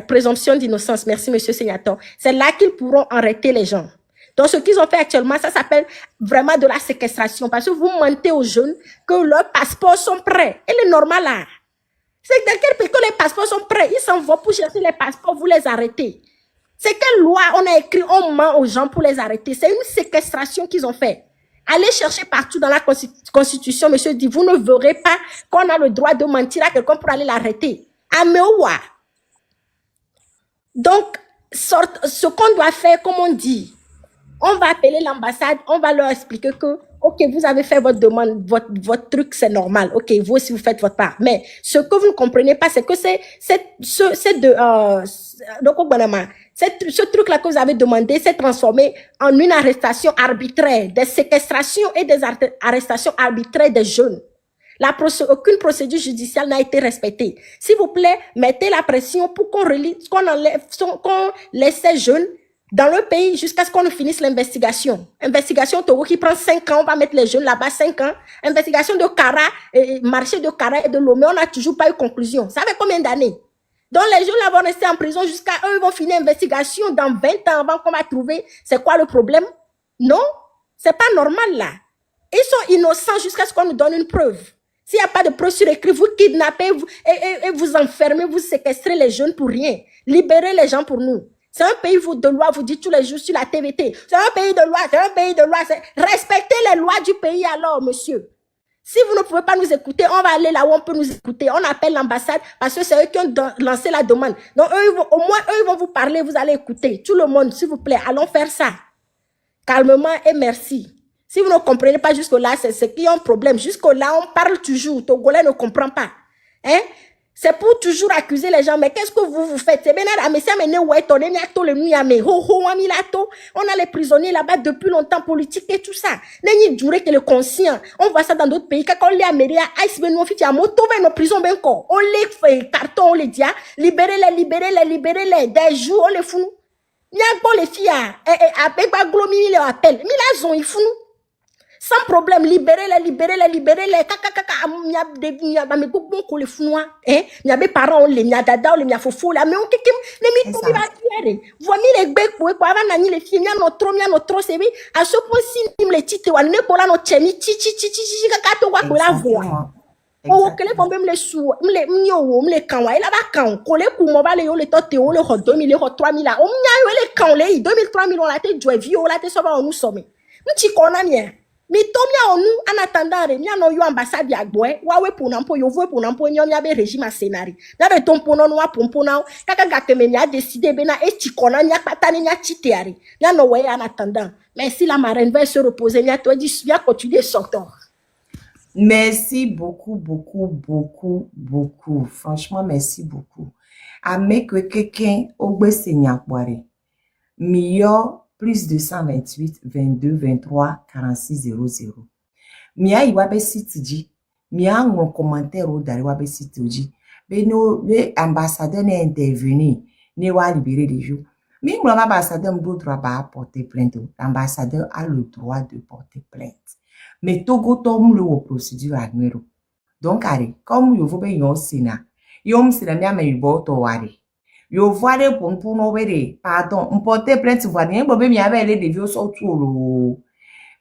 présomption d'innocence, merci monsieur Sénateur, c'est là qu'ils pourront arrêter les gens. Donc, ce qu'ils ont fait actuellement, ça s'appelle vraiment de la séquestration. Parce que vous mentez aux jeunes que leurs passeports sont prêts. Et le normal là, c'est dans quel pays que les passeports sont prêts? Ils s'en vont pour chercher les passeports, vous les arrêtez. C'est quelle loi on a écrit, on ment aux gens pour les arrêter? C'est une séquestration qu'ils ont fait. Allez chercher partout dans la Constitution, monsieur dit, vous ne verrez pas qu'on a le droit de mentir à quelqu'un pour aller l'arrêter. À Meoua. Donc, ce qu'on doit faire, comme on dit, on va appeler l'ambassade, on va leur expliquer que, ok, vous avez fait votre demande, votre truc, c'est normal. Ok, vous aussi, vous faites votre part. Mais ce que vous ne comprenez pas, c'est que ce truc-là que vous avez demandé s'est transformé en une arrestation arbitraire, des séquestrations et des arrestations arbitraires des jeunes. Aucune procédure judiciaire n'a été respectée. S'il vous plaît, mettez la pression pour qu'on laisse ces jeunes dans le pays jusqu'à ce qu'on finisse l'investigation. Investigation Togo qui prend 5 ans, on va mettre les jeunes là-bas 5 ans. Investigation de Kara, marché de Kara et de Lomé, on n'a toujours pas eu conclusion. Ça fait combien d'années? Donc les jeunes là vont rester en prison jusqu'à eux, ils vont finir l'investigation dans 20 ans avant qu'on va trouver c'est quoi le problème. Non, c'est pas normal là. Ils sont innocents jusqu'à ce qu'on nous donne une preuve. S'il n'y a pas de preuve sur écrit, vous kidnappez et vous enfermez, vous séquestrez les jeunes pour rien. Libérez les gens pour nous. C'est un pays de loi, vous dites tous les jours sur la TVT. C'est un pays de loi, c'est un pays de loi. Respectez les lois du pays alors, monsieur. Si vous ne pouvez pas nous écouter, on va aller là où on peut nous écouter. On appelle l'ambassade parce que c'est eux qui ont lancé la demande. Donc, au moins, ils vont vous parler, vous allez écouter. Tout le monde, s'il vous plaît, allons faire ça. Calmement et merci. Si vous ne comprenez pas jusque-là, c'est qu'il y a un problème. Jusque-là, on parle toujours. Togolais ne comprend pas. Hein? C'est pour toujours accuser les gens. Mais qu'est-ce que vous faites? C'est bien là, mais ça m'a on a les prisonniers là-bas depuis longtemps, politique et tout ça. N'est-ce que le conscient. On voit ça dans d'autres pays. Quand on les Américains, ice ben nous fit à moto ben nos prisons ben quoi. On les fait carton, on les dit, libérez-les. Des jours, on les fout. Il y a bon les filles, avec pas glomi, ils les appellent. Mais là, ils ont, ils font. Sans problème, libérez-les. Kaka, m'y'a me bon ko le founois, hein? M'y'a mes parents, les m'y'a dada, les m'y'a fofo là, mais on keke, les mi ko va tirer. Voici les bec pour avant nani les filles, m'y'a no trop, c'est bien. À ce point si nim les titres, on ne pour la no chemi, kaka to wa ko la voix. Oh, que les bombes les sous, les camps, et là-bas camp, collé pour moi, les yo, les totes, le hot 2000, le hot 3000 là. On m'y'a eu les camps, les 2000, 3000, on l'a été joué, vieux, la été sauvé, on nous somme. M'ti kona mien. Mais tomia onu en attendant mia no yo ambassade ya boy wawe pour nampo yo voe pour nampo nyonya be régime scénario na be ton pono no apompo kaka gakeme mia décider bena e tikona nya patani nya chiteari mia no we en attendant mais si la marraine va se reposer mia toi dis bien continuer son temps. Merci beaucoup. Franchement, merci beaucoup. Ame que quelqu'un au Seigneur Boire. Meilleur plus 228 22 23 46 00. Mia iwabe site di. Mia mon commentaire au dari wabe site di. Mais le ambassadeur n'est intervenu. Ne wa libérer des jours. Mais mon ambassadeur m'a droit à porter plainte. L'ambassadeur a le droit de porter plainte. Mais Togo tom le procédure à numéro. Donc, allez, comme vous voyez au Sénat, yom sina mia me boto wari. Yo voire pour no were, pardon, on portait plainte voir rien, bobe mi avait les vieux sortout lo.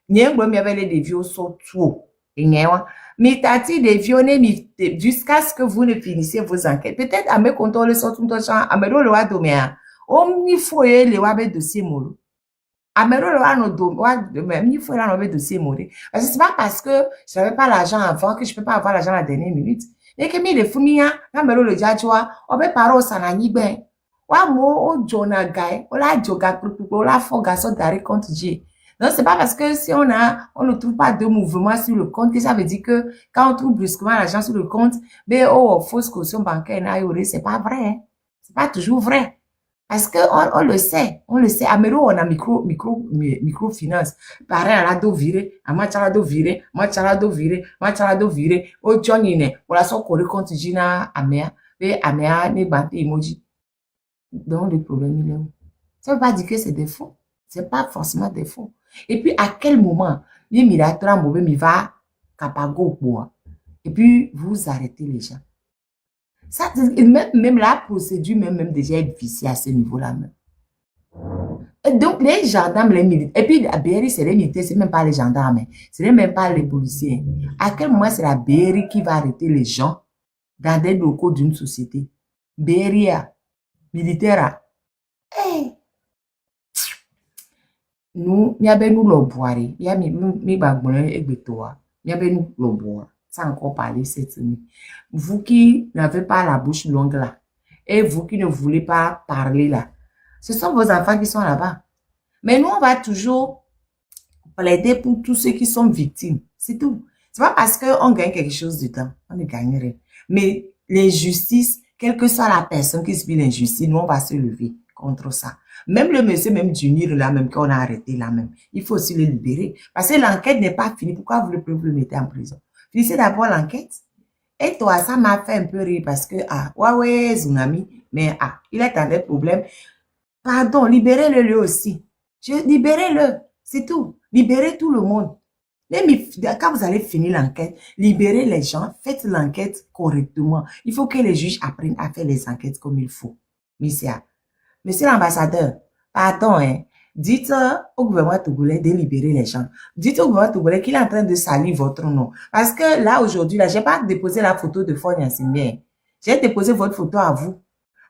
Nien bobe mi avait les vieux sortout. Et nyewa. Mais tati des vieux ne jusqu'à ce que vous ne finissiez vos enquêtes. Peut-être à me contrôler sortout ton champ, à me le wa domea. Omni foye le wa be dossier molo. Amero le wa no do wa même il faut là no be dossier molo. Parce que c'est pas parce que je n'avais pas l'argent avant que je peux pas avoir l'argent à la dernière minute. Et que mi le fumia, na mero le jajwa, obe paro sanani ben. Wa mo o jona guy, o la joga pro la foga so dari compte J. Non, c'est pas parce que si on ne trouve pas de mouvement sur le compte que ça veut dire que quand on trouve brusquement l'argent sur le compte, ben oh fausse caution bancaire na yore, c'est pas vrai. Hein? C'est pas toujours vrai. Parce que on le sait. Amero on a microfinance. Pareil à la do viré, à machala do viré, o Johnny ne, on la so coré compte Gina amea, et amea ne bante emoji. Donc le problème il est où? Ça veut pas dire que c'est des faux. C'est pas forcément des faux. Et puis à quel moment les miracles mauvais mi va capago bois. Et puis vous arrêtez les gens. Ça, même la procédure, même déjà est viciée à ce niveau-là. Et donc, les gendarmes, les militaires, et puis la BRI, c'est les militaires, c'est même pas les gendarmes, c'est même pas les policiers. À quel moment c'est la BRI qui va arrêter les gens dans des locaux d'une société? BRI, militaire, hey. Nous, il y a nous le boire, il y a mi bagboulin et betoa, il y a nous le boire. Ça encore parler cette nuit. Vous qui n'avez pas la bouche longue là, et vous qui ne voulez pas parler là, ce sont vos enfants qui sont là-bas. Mais nous, on va toujours plaider pour tous ceux qui sont victimes. C'est tout. C'est pas parce qu'on gagne quelque chose du temps, on ne gagnerait. Mais l'injustice, quelle que soit la personne qui subit l'injustice, nous, on va se lever contre ça. Même le monsieur, même Junir là, même qu'on a arrêté là même, il faut aussi le libérer. Parce que l'enquête n'est pas finie. Pourquoi vous le mettez en prison? Finissez d'abord l'enquête. Et toi, ça m'a fait un peu rire parce que, ouais, Tsunami, mais, il est dans des problèmes. Pardon, libérez-le lui aussi. Libérez-le, c'est tout. Libérez tout le monde. Mais quand vous allez finir l'enquête, libérez les gens, faites l'enquête correctement. Il faut que les juges apprennent à faire les enquêtes comme il faut. Monsieur l'ambassadeur, pardon, hein. Dites au gouvernement togolais de libérer les gens. Dites au gouvernement togolais qu'il est en train de salir votre nom. Parce que là, aujourd'hui, là, j'ai pas déposé la photo de Fogne Asimien. J'ai déposé votre photo à vous.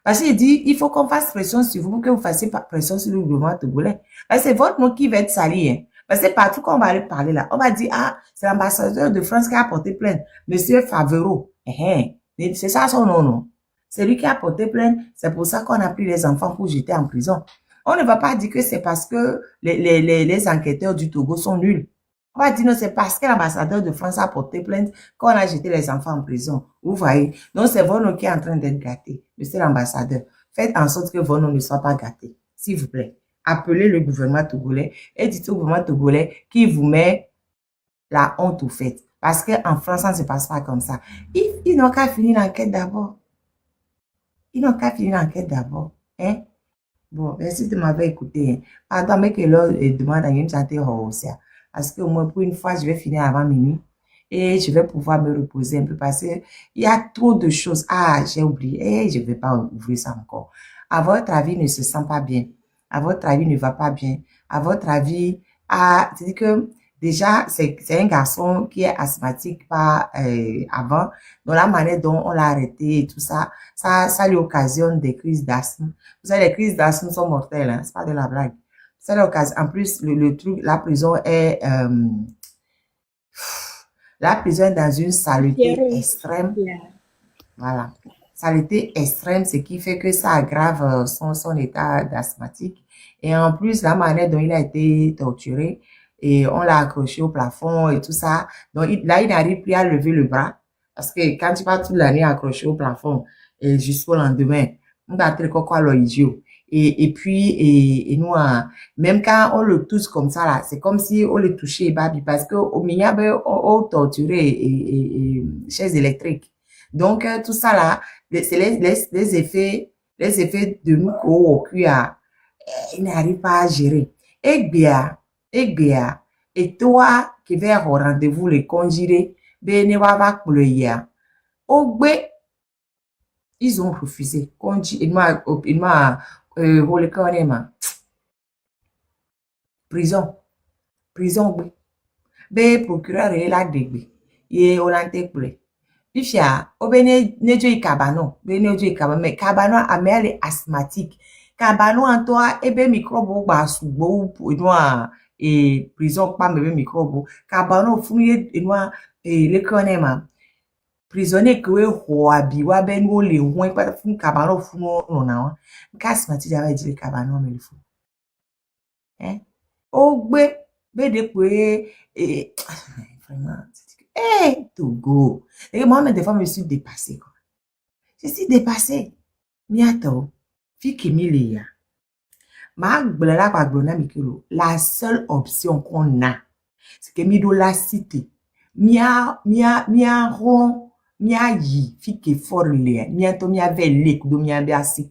Parce qu'il dit, il faut qu'on fasse pression sur vous pour que vous fassiez pression sur le gouvernement togolais. Parce que c'est votre nom qui va être sali, hein. Parce que partout qu'on va aller parler là, on va dire, c'est l'ambassadeur de France qui a porté plainte. Monsieur Favreau. C'est ça son nom, non? C'est lui qui a porté plainte. C'est pour ça qu'on a pris les enfants pour jeter en prison. On ne va pas dire que c'est parce que les enquêteurs du Togo sont nuls. On va dire non, c'est parce que l'ambassadeur de France a porté plainte qu'on a jeté les enfants en prison. Vous voyez? Donc, c'est Vono qui est en train d'être gâté. Monsieur l'ambassadeur, faites en sorte que Vono ne soit pas gâté. S'il vous plaît. Appelez le gouvernement togolais et dites au gouvernement togolais qu'il vous met la honte au fait. Parce qu'en France, ça ne se passe pas comme ça. Ils n'ont qu'à finir l'enquête d'abord. Ils n'ont qu'à finir l'enquête d'abord. Hein? Bon, merci de m'avoir écouté. Pardon, mais que là, demande à une santé aussi. Parce que moi, pour une fois, je vais finir avant minuit. Et je vais pouvoir me reposer un peu parce qu'il y a trop de choses. Ah, j'ai oublié. Je ne vais pas ouvrir ça encore. À votre avis, ne se sent pas bien. À votre avis, ne va pas bien. À votre avis, c'est-à-dire que déjà, c'est un garçon qui est asthmatique avant. Donc, la manière dont on l'a arrêté et tout ça, ça lui occasionne des crises d'asthme. Vous savez, les crises d'asthme sont mortelles, hein. C'est pas de la blague. Ça l'occasion. En plus, le truc, la prison est dans une saleté extrême. Voilà. Saleté extrême, ce qui fait que ça aggrave son état d'asthmatique. Et en plus, la manière dont il a été torturé, et on l'a accroché au plafond et tout ça. Donc là, il n'arrive plus à lever le bras. Parce que quand tu passes toute la nuit accroché au plafond, et jusqu'au lendemain, on va te quoi idiot. Et puis, nous, même quand on le touche comme ça, là, c'est comme si on le touchait, babi, parce que au milieu, on torturé et chaises électriques. Donc, tout ça, là, c'est les effets de nous au cuir, il n'arrive pas à gérer. Et bien, et toi qui vas au rendez-vous le conjuré, ben ne va pas pour le hier. Au bé, ils ont refusé. Il m'a, prison, oui. Ben procureur est là dégbe. Ye olante kule. Bifia, obene nejo ikabano, ben nejo ikabano, mais kabano amele asthmatique. Kabano en toi, ebe microbe ba subo, et prison pas mebe microbe. Kabano fouye, le konema. Prisonnier que hoabi wa ben wo le hoin pas fun kabano funo nona. Asthmatique avait dit le kabano mais le fou. Hein? Ogbe, be de et vraiment. Togo. Et moi, des fois, je me suis dépassée. Quoi. Je suis dépassée. Miato, Fikimilia. La seule option qu'on a, c'est que Mido la cité. Mia ron, mia yi, fike forle, miato mia vele, kudo mia biasi.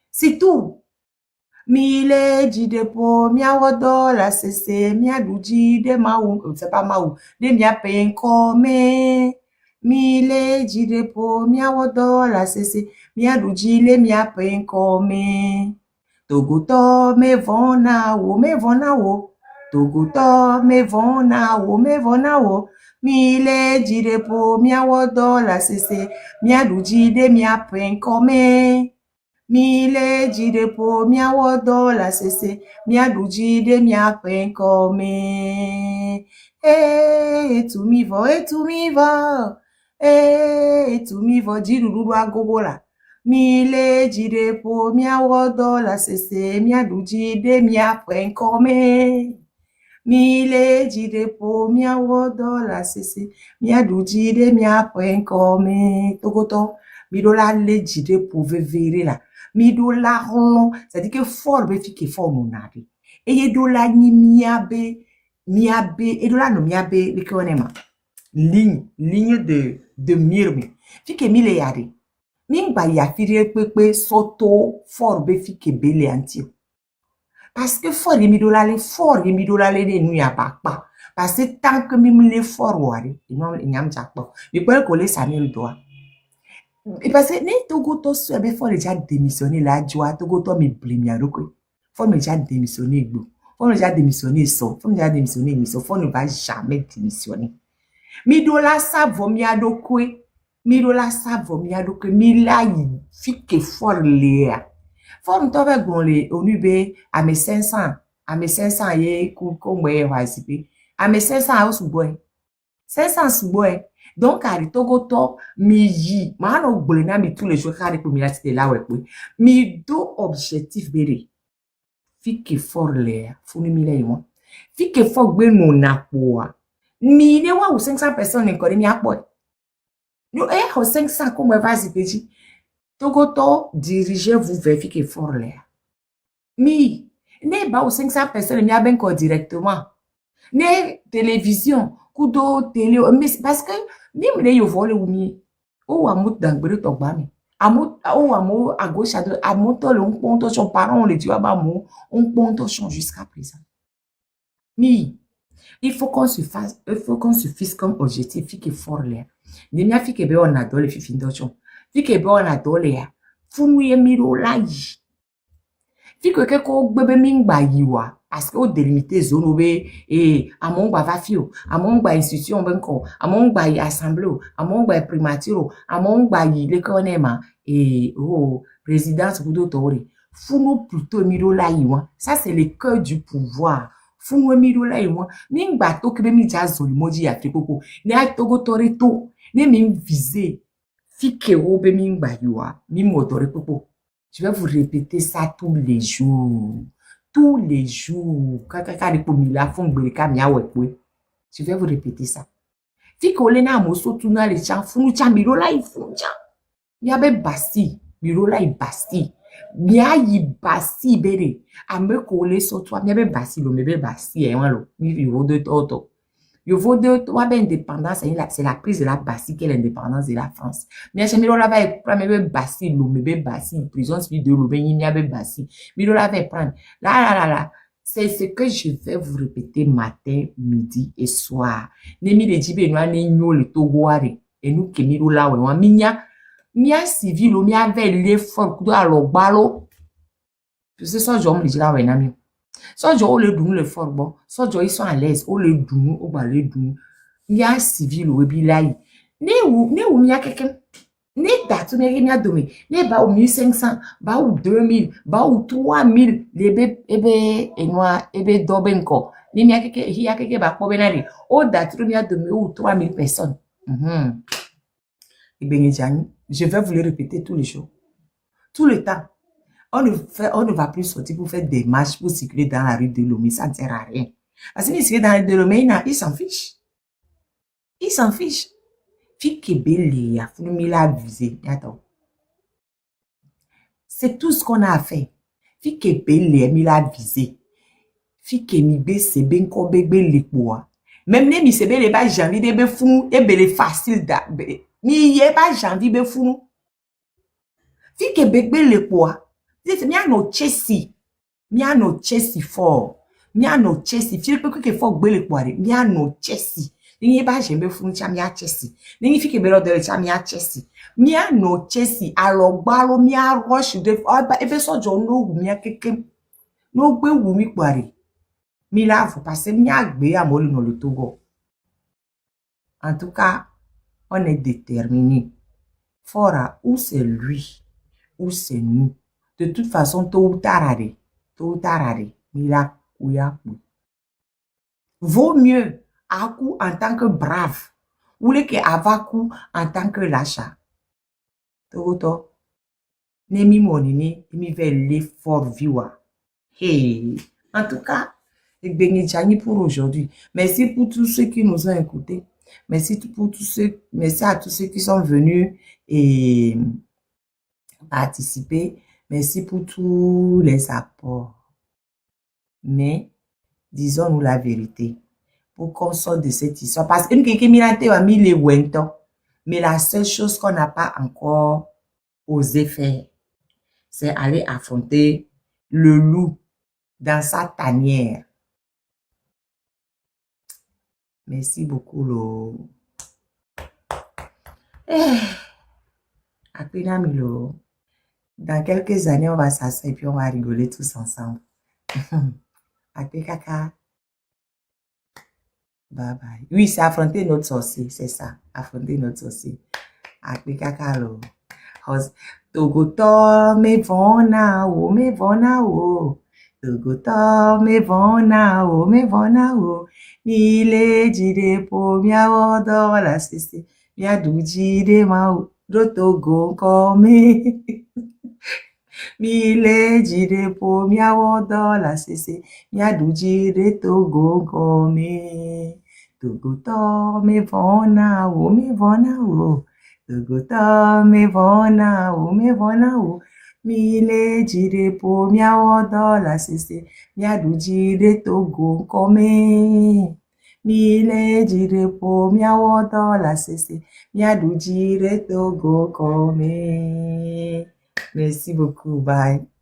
C'est tout. Mile jidepo mia wodo la sese mia duji de maou c'est pas maou de mia penkome mile jidepo mia wodo la sese mia duji le mia penkome togoto me vona wo togoto me vona wo mile jidepo mia wodo la sese mia duji de mia penkome Mile jidepo mia wodo la sese mia dujide mia penkome etumivo jiruru agogola mile jidepo mia wodo la sese mia dujide mia penkome mile jidepo mia wodo la sese mia dujide mia penkome togoto midola le jidepo vevere la Midola ron, c'est-à-dire que fort be fi que fort mon ari. Et ye dola ni miabe, et dola no miabe, le konema. Ligne de mirmi. Fi que mile yari. Mingba ya fire pepe soto fort be fi que bele antio. Parce que fort ye midola le de nou ya bakpa. Parce que tant que mime le fort wari, non nyam jakpo. Mi peut coller sa le doigt. Et parce que Togoto faut déjà démissionner la joie Togoto me blimia faut déjà démissionner faut déjà démissionner faut déjà démissionner faut ne va jamais démissionner midola sa vomia dokwe midola sa vomia dokwe mila fike for lea faut me tove gonle onube à mes 500 ye ko mwe wazipe à mes 500 osuboy 500 suboy. Donc, à Togoto, mi yi, ma no blena mi tous les jours, car pour mi la cité là, ouais, mi do objectif béré. Fike for l'air, founi mi la yon. Fi que faut que nous n'a pas. Mi ne wa ou 500 personnes encore mi apoy. Nous eh 500 comme vas-y petit. Togoto dirigez-vous vers fi que fort là. Mi ne ba ou 500 personnes mi a ben ko directement. Ne télévision, kudo télé parce que mi me yo vole ou mi. O amout dangbere to gba mi. Amout o amo à gauche à droite, amout le on ponto son parent on le dit ba mo, on ponto son jusqu'à présent. Mi il faut qu'on se fixe comme objectif fi que fort là. Ni mi fi que be on adole fi fin d'ochon. Fi que be on adole ya. Funu ye miro la yi. Fi que ko gbebe mi ngba yiwa parce que o délimiter zone obe et amon gba va fio, amon gba institution benko, amon gba assemblée, amon gba primature, amon gba yi le konema et présidence budo tori. Funu plutôt miro la yiwa. Ça c'est le cœur du pouvoir. Funu miro la yiwa. Mi ngba to kebe mi jazoli moji afrikoko. Ne a togo tori to, ne mi viser. Fi que obe mi ngba yiwa, mi motori popo. Je vais vous répéter ça tous les jours. Tous les jours. Je vais vous répéter ça. Si vous avez un mosso, tout na le chan, funu chan, mirola y funu chan. Miabe basi, mirola y basi. Mia y basi bere. Ame kole so toi, miabe basi, lo mebe basi, lo. Il vaut de toto. Il vaut de toi, ben indépendance, c'est la prise de la basi qui est l'indépendance de la France. Mais je mirola va prendre mebe basi, lo mebe basi, prison suite de lo ben miabe basi. Mirola va prendre. Là. C'est ce que je vais vous répéter matin, midi et soir. Nemi le jibe noa ne nyo le togoare. Et nous que mirola we mia civil, mia ve l'effort kudo alo balo. C'est ça, je me dis là, ouais, nami. So jo le dunu le fort bon, so jo ils sont à l'aise, o le dunu, o ba le dunu. Mia civil we bi lai. Ne ou mia quelqu'un. Ne datu ne mia domi. Ne ba ou 1500, ba ou 2000, ba ou 3000, lebe ebe dobenko. Ne mia quelqu'un, hiya quelqu'un ba ko benari. O datu mia domi ou 3000 personnes. Et ben je vais vous le répéter tous les jours. Tout le temps. On ne va plus sortir pour faire des marches, pour circuler dans la rue de Lomé, ça ne sert à rien. Parce que circuler dans la rue de Lomé, il s'en fiche. Il s'en fiche. C'est tout ce qu'on a à faire. Même si c'est pas janvier de fou, et facile da. Mi yé pas janvier de fou. Fi que bébé le poids. Mia no chesi fort. Mia no chesi. Fi que fort bele poire. Mia no chesi. Ni ba jembe funu cha mia chesi. Ni fi que belo de cha mia chesi. Mia no chesi. Alors balo mia rush de ebe so jo no mia keke. No gbe wu mi poire. Mi la faut passer mia gbe amolu no le Togo. En tout cas, on est déterminé. Fora ou c'est lui ou c'est nous. De toute façon, tôt ou tard, mila kuya. Vaut mieux Aku en tant que brave ou le que Avaku en tant que lâcha. Toto, nemi monini, mi ve l'effort viwa. Hey, en tout cas, pour aujourd'hui. Merci pour tous ceux qui nous ont écoutés. Merci à tous ceux qui sont venus et participer. Merci pour tous les apports. Mais, disons-nous la vérité. Pour qu'on sorte de cette histoire. Parce que mais la seule chose qu'on n'a pas encore osé faire, c'est aller affronter le loup dans sa tanière. Merci beaucoup, lo. Dans quelques années, on va s'asseoir et puis on va rigoler tous ensemble. Après caca. Bye bye. Oui, c'est affronter notre sorcier, c'est ça. Affronter notre sorcier. Après caca, lo. Togoto, me vona o. Togoto, me vona o. Nile jide po mia odo la sese. Mia du jide ma o. Rotogo come. Mile jire po miawodo la sese. Miadu jire togo gome. Togo to me vona o me vona o. Togo to me vona o me vona o. Mile jire po miawodo la sese. Miadu jire togo gome. Mile jire po miawodo la sese. Miadu jire togo gome. Merci beaucoup. Bye.